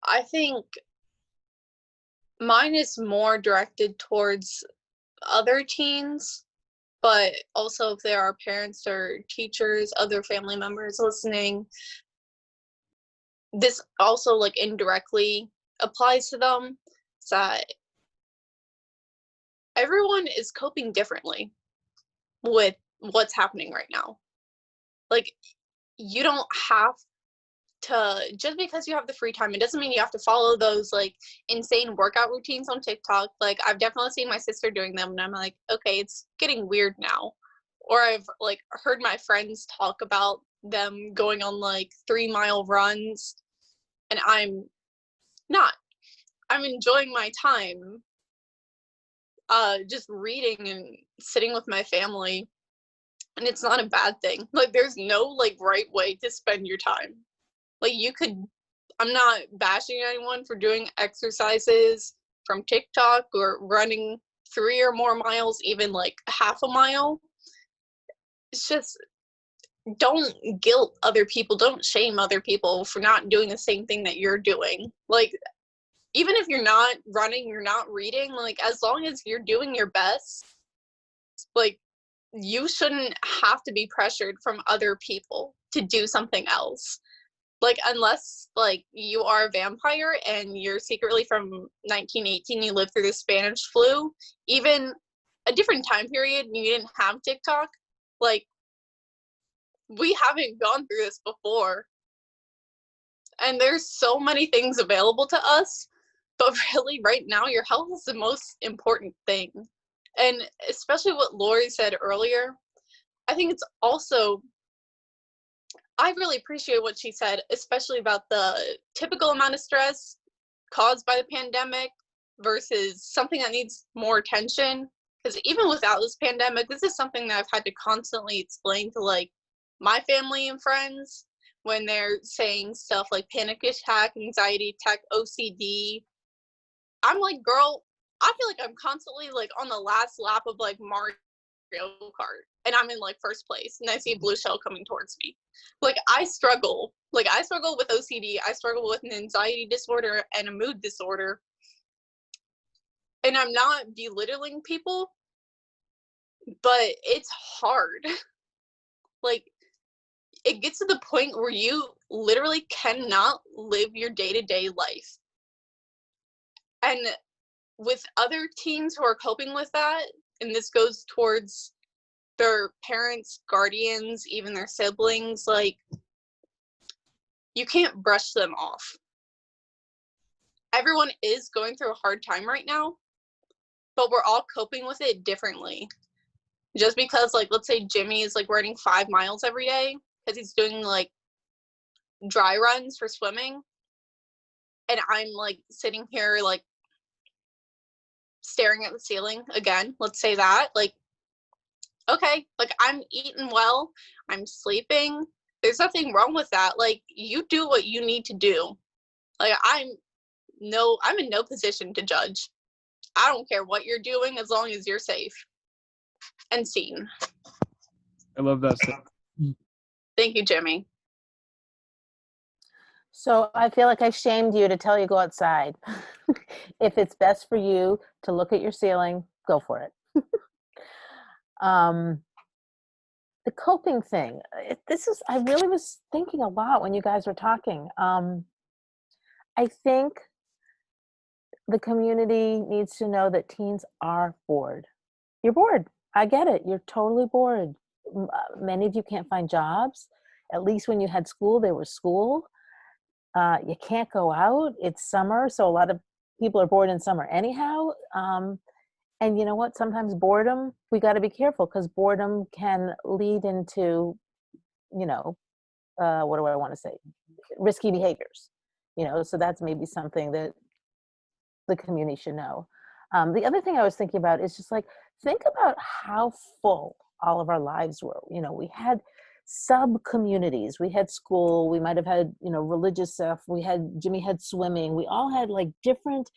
[SPEAKER 4] I think mine is more directed towards other teens, but also if there are parents or teachers, other family members listening, this also like indirectly applies to them. That everyone is coping differently with what's happening right now. Like you don't have to, just because you have the free time, it doesn't mean you have to follow those like insane workout routines on TikTok. Like I've definitely seen my sister doing them and I'm like, okay, it's getting weird now. Or I've like heard my friends talk about them going on like 3-mile runs, and I'm not. I'm enjoying my time just reading and sitting with my family, and it's not a bad thing. Like there's no like right way to spend your time. Like you could, I'm not bashing anyone for doing exercises from TikTok or running 3 or more miles, even like half a mile. It's just, don't guilt other people, don't shame other people for not doing the same thing that you're doing. Like even if you're not running, you're not reading, like as long as you're doing your best, like you shouldn't have to be pressured from other people to do something else. Like unless like you are a vampire and you're secretly from 1918, you lived through the Spanish flu, even a different time period, and you didn't have TikTok, like we haven't gone through this before. And there's so many things available to us, but really right now your health is the most important thing. And especially what Laurie said earlier, I think it's also, I really appreciate what she said, especially about the typical amount of stress caused by the pandemic versus something that needs more attention. Because even without this pandemic, this is something that I've had to constantly explain to like my family and friends when they're saying stuff like panic attack, anxiety attack, OCD. I'm like, girl, I feel like I'm constantly like on the last lap of like Mario Kart. and I'm in like first place, and I see a blue shell coming towards me. Like I struggle with OCD, I struggle with an anxiety disorder and a mood disorder, and I'm not belittling people, but it's hard. Like it gets to the point where you literally cannot live your day-to-day life. And with other teens who are coping with that, and this goes towards their parents, guardians, even their siblings, like you can't brush them off. Everyone is going through a hard time right now, but we're all coping with it differently. Just because, like, let's say Jimmy is like running 5 miles every day because he's doing like dry runs for swimming, and I'm like sitting here like staring at the ceiling again, let's say that, like, okay, like I'm eating well, I'm sleeping, there's nothing wrong with that. Like you do what you need to do. Like I'm in no position to judge. I don't care what you're doing as long as you're safe and seen.
[SPEAKER 3] I love that stuff.
[SPEAKER 4] Thank you, Jimmy.
[SPEAKER 5] So I feel like I shamed you to tell you go outside. If it's best for you to look at your ceiling, go for it. The coping thing, I really was thinking a lot when you guys were talking. I think the community needs to know that teens are bored. You're bored. I get it. You're totally bored. Many of you can't find jobs. At least when you had school, there was school. You can't go out. It's summer, so a lot of people are bored in summer anyhow. And you know what? Sometimes boredom, we got to be careful because boredom can lead into, what do I want to say? Risky behaviors. So that's maybe something that the community should know. The other thing I was thinking about is just like, think about how full all of our lives were. We had sub-communities. We had school, we might have had, religious stuff. Jimmy had swimming. We all had like different,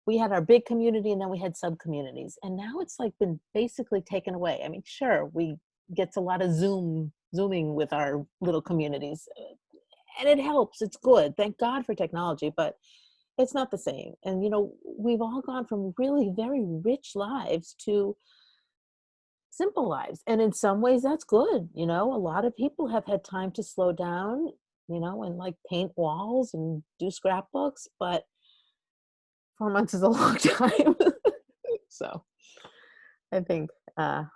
[SPEAKER 5] we had our big community and then we had sub-communities. And now it's like been basically taken away. I mean, sure, we get a lot of zooming with our little communities. And it helps, it's good. Thank God for technology, but it's not the same. And, we've all gone from really very rich lives to simple lives. And in some ways that's good. A lot of people have had time to slow down, and like paint walls and do scrapbooks, but 4 months is a long time. So I think I'm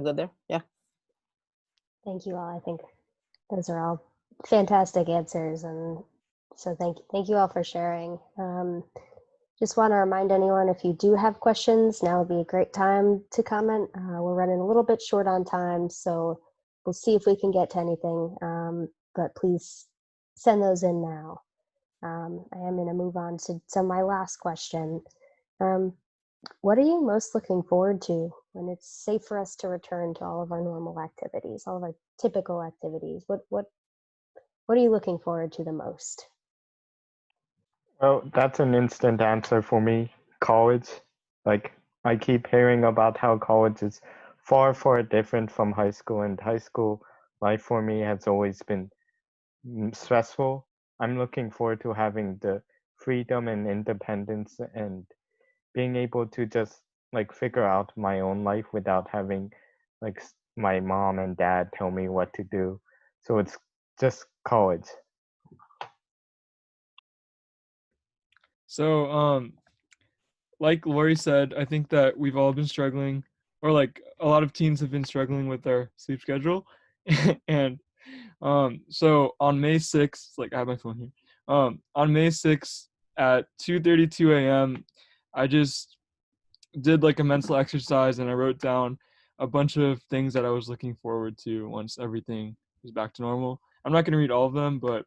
[SPEAKER 5] good there. Yeah.
[SPEAKER 1] Thank you all. I think those are all fantastic answers, and so thank you all for sharing. Just want to remind anyone, if you do have questions, now would be a great time to comment. We're running a little bit short on time, so we'll see if we can get to anything, but please send those in now. I am going to move on to my last question. What are you most looking forward to when it's safe for us to return to all of our normal activities, all of our typical activities? What are you looking forward to the most?
[SPEAKER 2] Well, that's an instant answer for me. College. Like, I keep hearing about how college is far, far different from high school, and high school life for me has always been stressful. I'm looking forward to having the freedom and independence and being able to just like figure out my own life without having like my mom and dad tell me what to do. So it's just college.
[SPEAKER 3] So, like Laurie said, I think that we've all been struggling, or like a lot of teens have been struggling with their sleep schedule. And so on May 6th, like I have my phone here. On May 6th at 2:32 a.m., I just did like a mental exercise and I wrote down a bunch of things that I was looking forward to once everything was back to normal. I'm not going to read all of them, but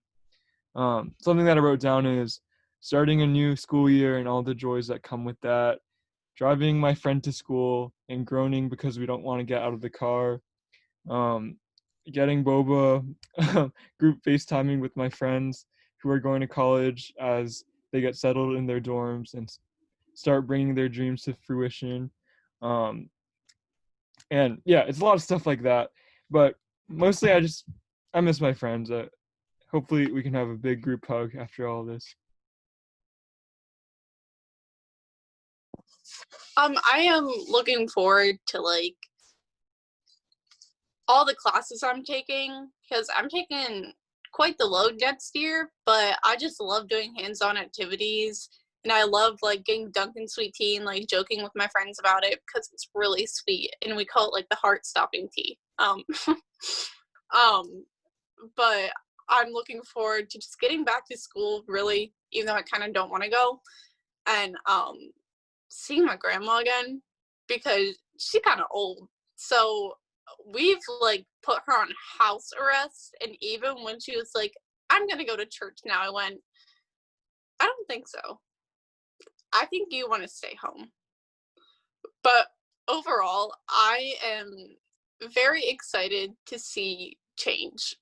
[SPEAKER 3] something that I wrote down is starting a new school year and all the joys that come with that, driving my friend to school and groaning because we don't want to get out of the car, getting boba, group FaceTiming with my friends who are going to college as they get settled in their dorms and start bringing their dreams to fruition, And yeah, it's a lot of stuff like that. But mostly I miss my friends. Hopefully we can have a big group hug after all this.
[SPEAKER 4] I am looking forward to like all the classes I'm taking, because I'm taking quite the load next year, but I just love doing hands-on activities, and I love like getting Dunkin' sweet tea and like joking with my friends about it because it's really sweet, and we call it like the heart-stopping tea. Um, but I'm looking forward to just getting back to school, really, even though I kind of don't want to go, and seeing my grandma again, because she's kind of old. So we've like put her on house arrest, and even when she was like, I'm gonna go to church now, I went, I don't think so. I think you want to stay home. But overall, I am very excited to see change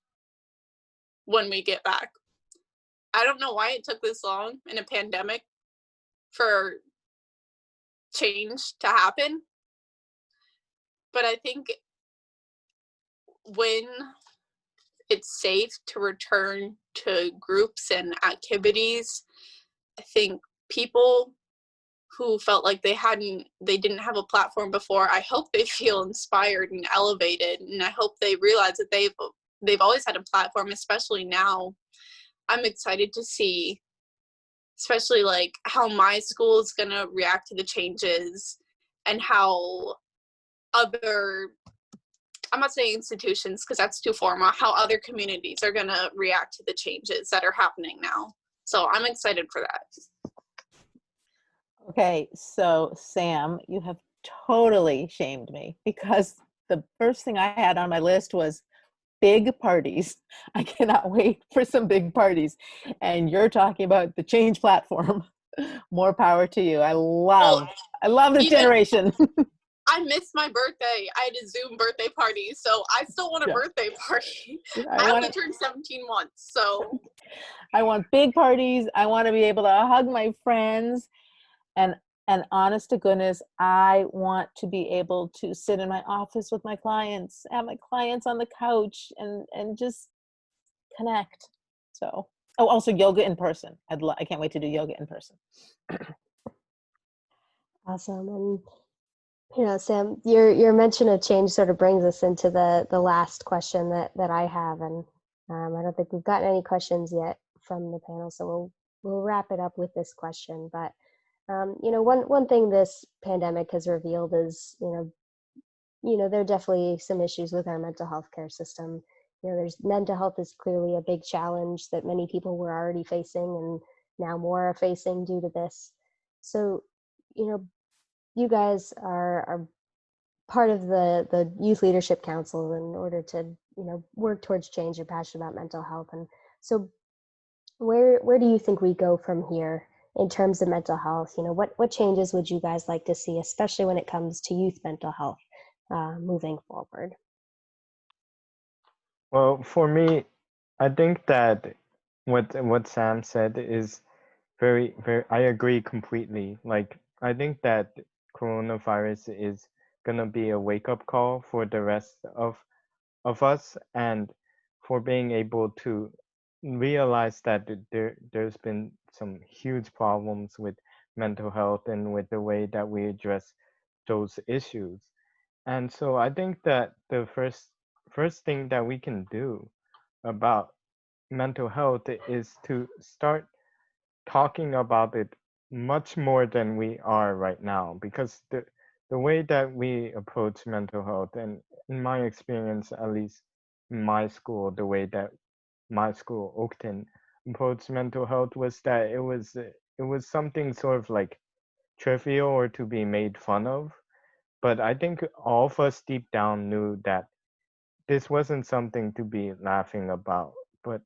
[SPEAKER 4] when we get back. I don't know why it took this long in a pandemic for change to happen, but I think when it's safe to return to groups and activities, I think people who felt like they didn't have a platform before, I hope they feel inspired and elevated, and I hope they realize that they've always had a platform, especially now. I'm excited to see, especially like how my school is going to react to the changes, and how other, I'm not saying institutions because that's too formal, how other communities are going to react to the changes that are happening now. So I'm excited for that.
[SPEAKER 5] Okay, so Sam, you have totally shamed me, because the first thing I had on my list was big parties. I cannot wait for some big parties. And you're talking about the change platform. More power to you. I love this generation.
[SPEAKER 4] I missed my birthday. I had a Zoom birthday party, so I still want a birthday party. I only turned 17 once, so.
[SPEAKER 5] I want big parties. I want to be able to hug my friends. And honest to goodness, I want to be able to sit in my office with my clients, have my clients on the couch, and just connect. So, oh, also yoga in person. I can't wait to do yoga in person.
[SPEAKER 1] Awesome. And Sam, your mention of change sort of brings us into the last question that I have, and I don't think we've gotten any questions yet from the panel, so we'll wrap it up with this question. But one thing this pandemic has revealed is there are definitely some issues with our mental health care system. There's mental health is clearly a big challenge that many people were already facing, and now more are facing due to this. So, you guys are part of the Youth Leadership Council in order to work towards change. You're passionate about mental health, and so where do you think we go from here in terms of mental health? What changes would you guys like to see, especially when it comes to youth mental health, moving forward?
[SPEAKER 2] Well, for me, I think that what Sam said is very, very, I agree completely. Like, I think that coronavirus is gonna be a wake-up call for the rest of us, and for being able to realize that there's been some huge problems with mental health and with the way that we address those issues. And so I think that the first thing that we can do about mental health is to start talking about it much more than we are right now, because the way that we approach mental health, and in my experience, at least in my school, the way that my school, Oakton, approached mental health was that it was something sort of like trivial or to be made fun of. But I think all of us deep down knew that this wasn't something to be laughing about, but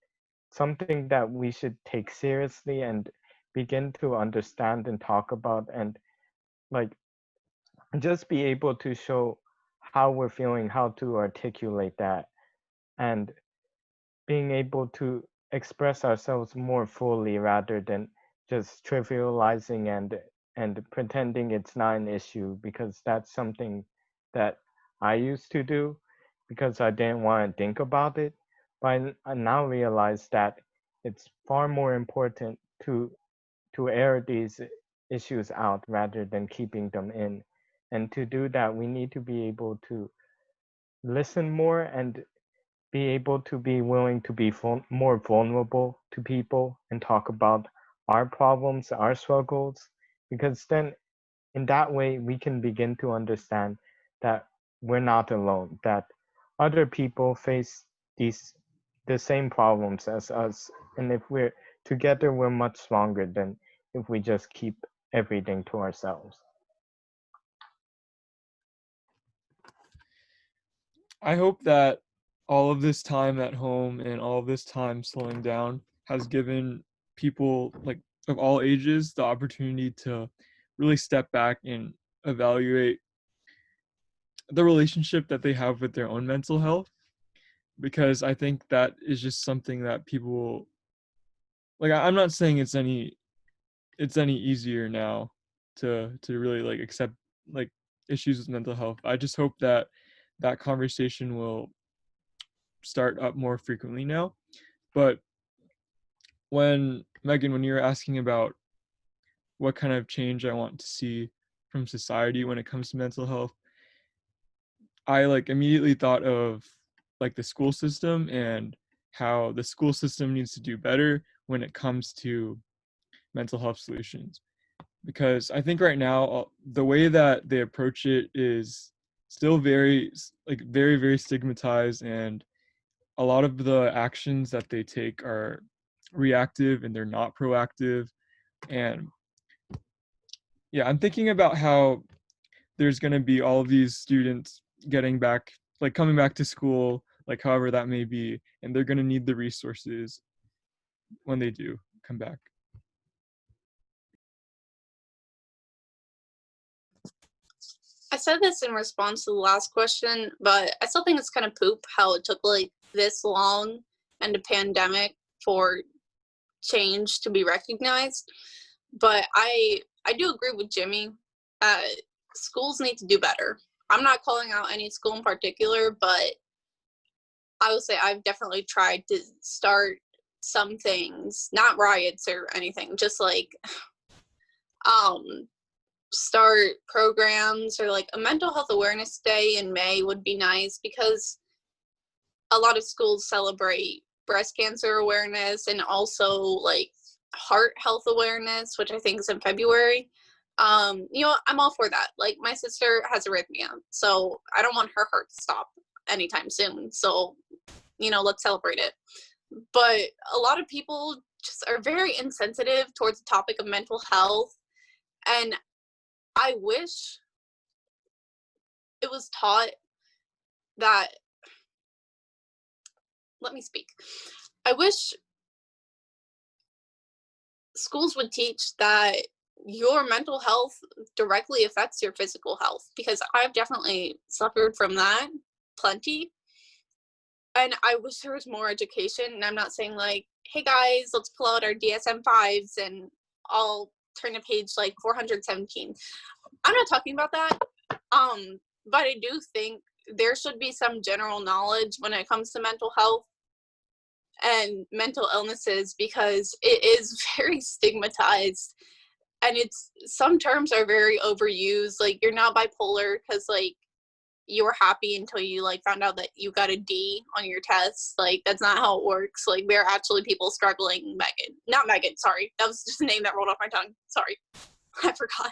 [SPEAKER 2] something that we should take seriously and begin to understand and talk about, and like just be able to show how we're feeling, how to articulate that, and being able to express ourselves more fully rather than just trivializing and pretending it's not an issue, because that's something that I used to do because I didn't want to think about it. But I now realize that it's far more important to air these issues out rather than keeping them in. And to do that, we need to be able to listen more and be able to be willing to be more vulnerable to people and talk about our problems, our struggles, because then in that way we can begin to understand that we're not alone, that other people face these the same problems as us, and if we're together we're much stronger than if we just keep everything to ourselves.
[SPEAKER 3] I hope that all of this time at home and all of this time slowing down has given people like of all ages the opportunity to really step back and evaluate the relationship that they have with their own mental health, because I think that is just something that people like. I'm not saying it's any easier now to really like accept like issues with mental health. I just hope that that conversation will start up more frequently now. But when Megan, when you were asking about what kind of change I want to see from society when it comes to mental health, I like immediately thought of like the school system and how the school system needs to do better when it comes to mental health solutions. Because I think right now the way that they approach it is still very stigmatized, and a lot of the actions that they take are reactive and they're not proactive. And yeah, I'm thinking about how there's going to be all of these students getting back, like coming back to school, like however that may be, and they're going to need the resources when they do come back.
[SPEAKER 4] I said this in response to the last question, but I still think it's kind of poop how it took like this long and a pandemic for change to be recognized. But I do agree with Jimmy. Schools need to do better. I'm not calling out any school in particular, but I would say I've definitely tried to start some things, not riots or anything, just like start programs, or like a mental health awareness day in May would be nice, because a lot of schools celebrate breast cancer awareness and also like heart health awareness, which I think is in February. I'm all for that. Like, my sister has arrhythmia, so I don't want her heart to stop anytime soon. So, let's celebrate it. But a lot of people just are very insensitive towards the topic of mental health. And I wish it was taught that, let me speak. I wish schools would teach that your mental health directly affects your physical health, because I've definitely suffered from that plenty. And I wish there was more education. And I'm not saying like, hey guys, let's pull out our DSM-5s and I'll turn to page like 417. I'm not talking about that. But I do think there should be some general knowledge when it comes to mental health and mental illnesses, because it is very stigmatized, and some terms are very overused. Like, you're not bipolar because like you were happy until you like found out that you got a D on your test. Like, that's not how it works. Like, there are actually people struggling. Not Megan, sorry, that was just a name that rolled off my tongue, sorry. I forgot.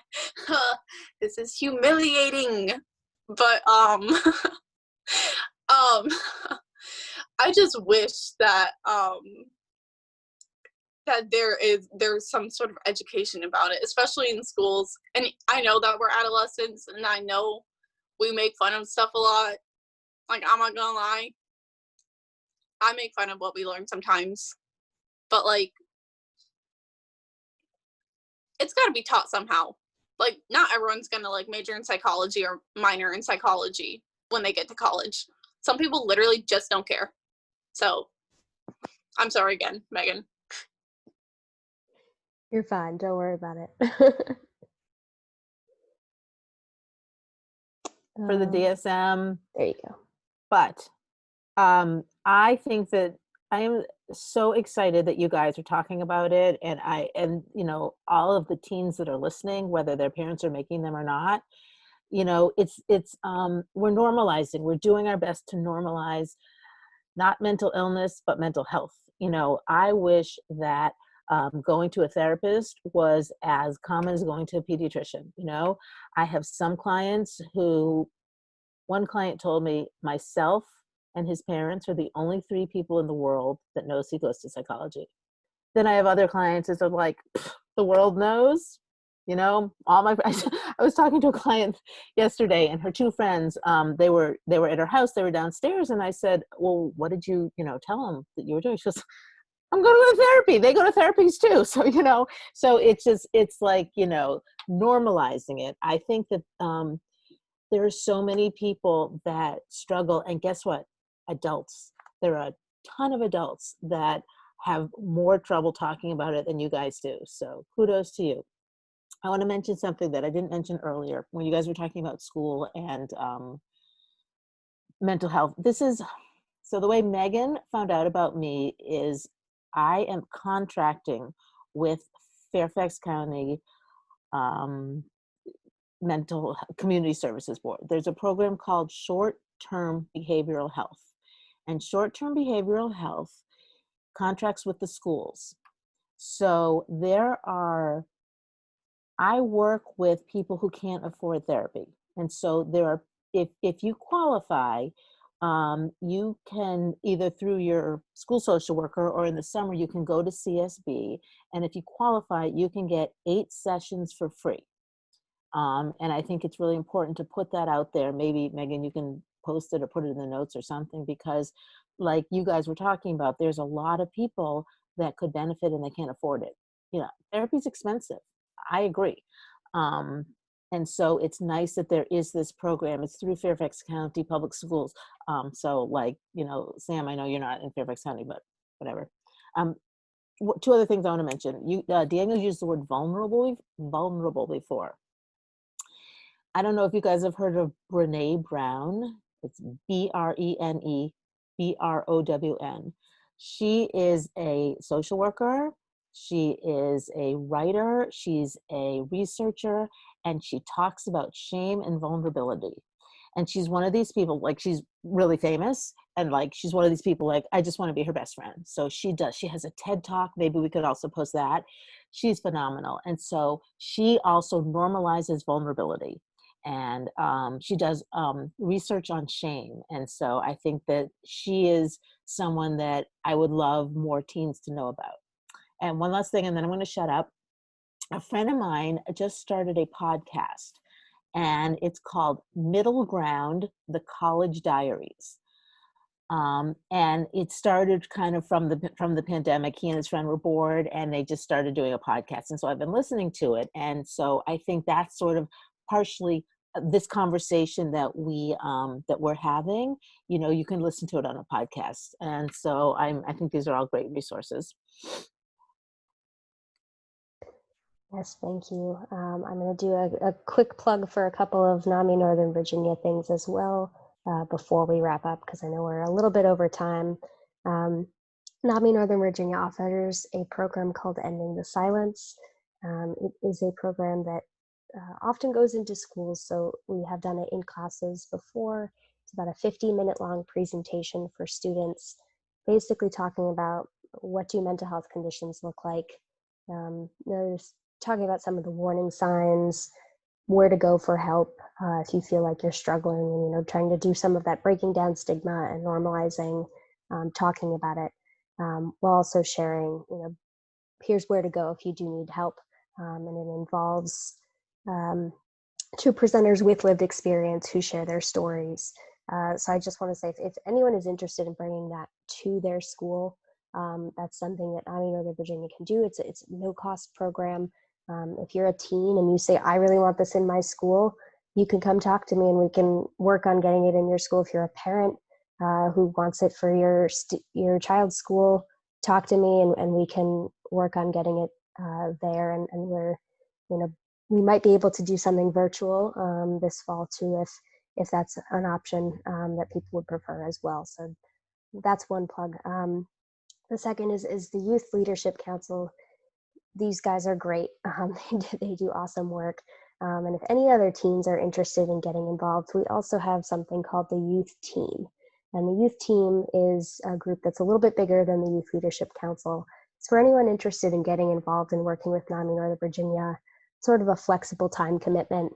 [SPEAKER 4] This is humiliating. But I just wish that that there's some sort of education about it, especially in schools. And I know that we're adolescents, and I know we make fun of stuff a lot. Like, I'm not gonna lie, I make fun of what we learn sometimes, but like, it's got to be taught somehow. Like, not everyone's gonna like major in psychology or minor in psychology when they get to college. Some people literally just don't care. So I'm sorry again, Megan.
[SPEAKER 1] You're fine. Don't worry about it.
[SPEAKER 5] for the DSM.
[SPEAKER 1] There you go.
[SPEAKER 5] But I think that I am so excited that you guys are talking about it, and all of the teens that are listening, whether their parents are making them or not, it's we're normalizing. We're doing our best to normalize not mental illness but mental health. I wish that going to a therapist was as common as going to a pediatrician. I have some clients who, one client told me, myself and his parents are the only 3 people in the world that knows he goes to psychology. Then I have other clients that are like, the world knows, all my friends. I was talking to a client yesterday, and her 2 friends, they were at her house, they were downstairs, and I said, well, what did you, tell them that you were doing? She goes, I'm going to therapy. They go to therapies too. So, so it's like, normalizing it. I think that there are so many people that struggle, and guess what? Adults. There are a ton of adults that have more trouble talking about it than you guys do. So kudos to you. I want to mention something that I didn't mention earlier when you guys were talking about school and mental health. So the way Megan found out about me is I am contracting with Fairfax County Mental Community Services Board. There's a program called Short-Term Behavioral Health, and short-term behavioral health contracts with the schools. So I work with people who can't afford therapy, and so if you qualify, you can either through your school social worker, or in the summer you can go to CSB, and if you qualify, you can get 8 sessions for free. And I think it's really important to put that out there. Maybe, Megan, you can post it or put it in the notes or something, because like you guys were talking about, there's a lot of people that could benefit and they can't afford it. Therapy's expensive. I agree. And so it's nice that there is this program. It's through Fairfax County Public Schools. So like, Sam, I know you're not in Fairfax County, but whatever. 2 other things I want to mention. Daniel used the word vulnerable before. I don't know if you guys have heard of Brene Brown. It's Brene Brown. She is a social worker. She is a writer. She's a researcher, and she talks about shame and vulnerability. And she's one of these people, like, she's really famous, and like she's one of these people, like, I just want to be her best friend. So she has a TED Talk. Maybe we could also post that. She's phenomenal. And so she also normalizes vulnerability. And she does research on shame. And so I think that she is someone that I would love more teens to know about. And one last thing, and then I'm going to shut up. A friend of mine just started a podcast, and it's called Middle Ground, the College Diaries. And it started kind of from the pandemic. He and his friend were bored, and they just started doing a podcast. And so I've been listening to it. And so I think that's sort of partially this conversation that we're having. You can listen to it on a podcast. And so I think these are all great resources.
[SPEAKER 1] Yes, thank you. I'm going to do a quick plug for a couple of NAMI Northern Virginia things as well before we wrap up, because I know we're a little bit over time. NAMI Northern Virginia offers a program called Ending the Silence. It is a program that often goes into schools, so we have done it in classes before. It's about a 50-minute long presentation for students, basically talking about what do mental health conditions look like. There's talking about some of the warning signs, where to go for help if you feel like you're struggling, and trying to do some of that breaking down stigma and normalizing talking about it, while also sharing, here's where to go if you do need help. And it involves 2 presenters with lived experience who share their stories. So I just want to say, if anyone is interested in bringing that to their school, that's something that NAMI Northern Virginia can do. It's a no-cost program. If you're a teen and you say, I really want this in my school, you can come talk to me and we can work on getting it in your school. If you're a parent who wants it for your child's school, talk to me and we can work on getting it there. And we're, we might be able to do something virtual this fall too, if that's an option that people would prefer as well. So that's one plug. The second is the Youth Leadership Council. These guys are great. They do awesome work. And if any other teens are interested in getting involved, we also have something called the Youth Team. And the Youth Team is a group that's a little bit bigger than the Youth Leadership Council. It's for anyone interested in getting involved in working with NAMI Northern Virginia, sort of a flexible time commitment.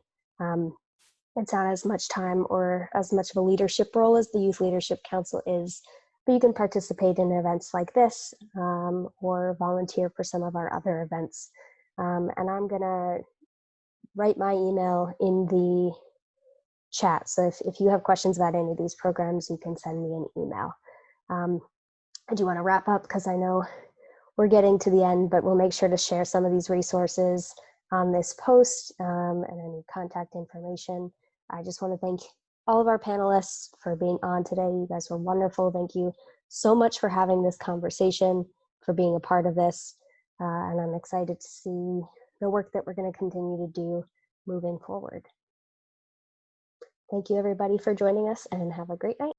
[SPEAKER 1] It's not as much time or as much of a leadership role as the Youth Leadership Council is, but you can participate in events like this or volunteer for some of our other events. And I'm gonna write my email in the chat. So if you have questions about any of these programs, you can send me an email. I do wanna wrap up because I know we're getting to the end, but we'll make sure to share some of these resources on this post and any contact information. I just want to thank all of our panelists for being on today. You guys were wonderful. Thank you so much for having this conversation, for being a part of this. And I'm excited to see the work that we're going to continue to do moving forward. Thank you, everybody, for joining us, and have a great night.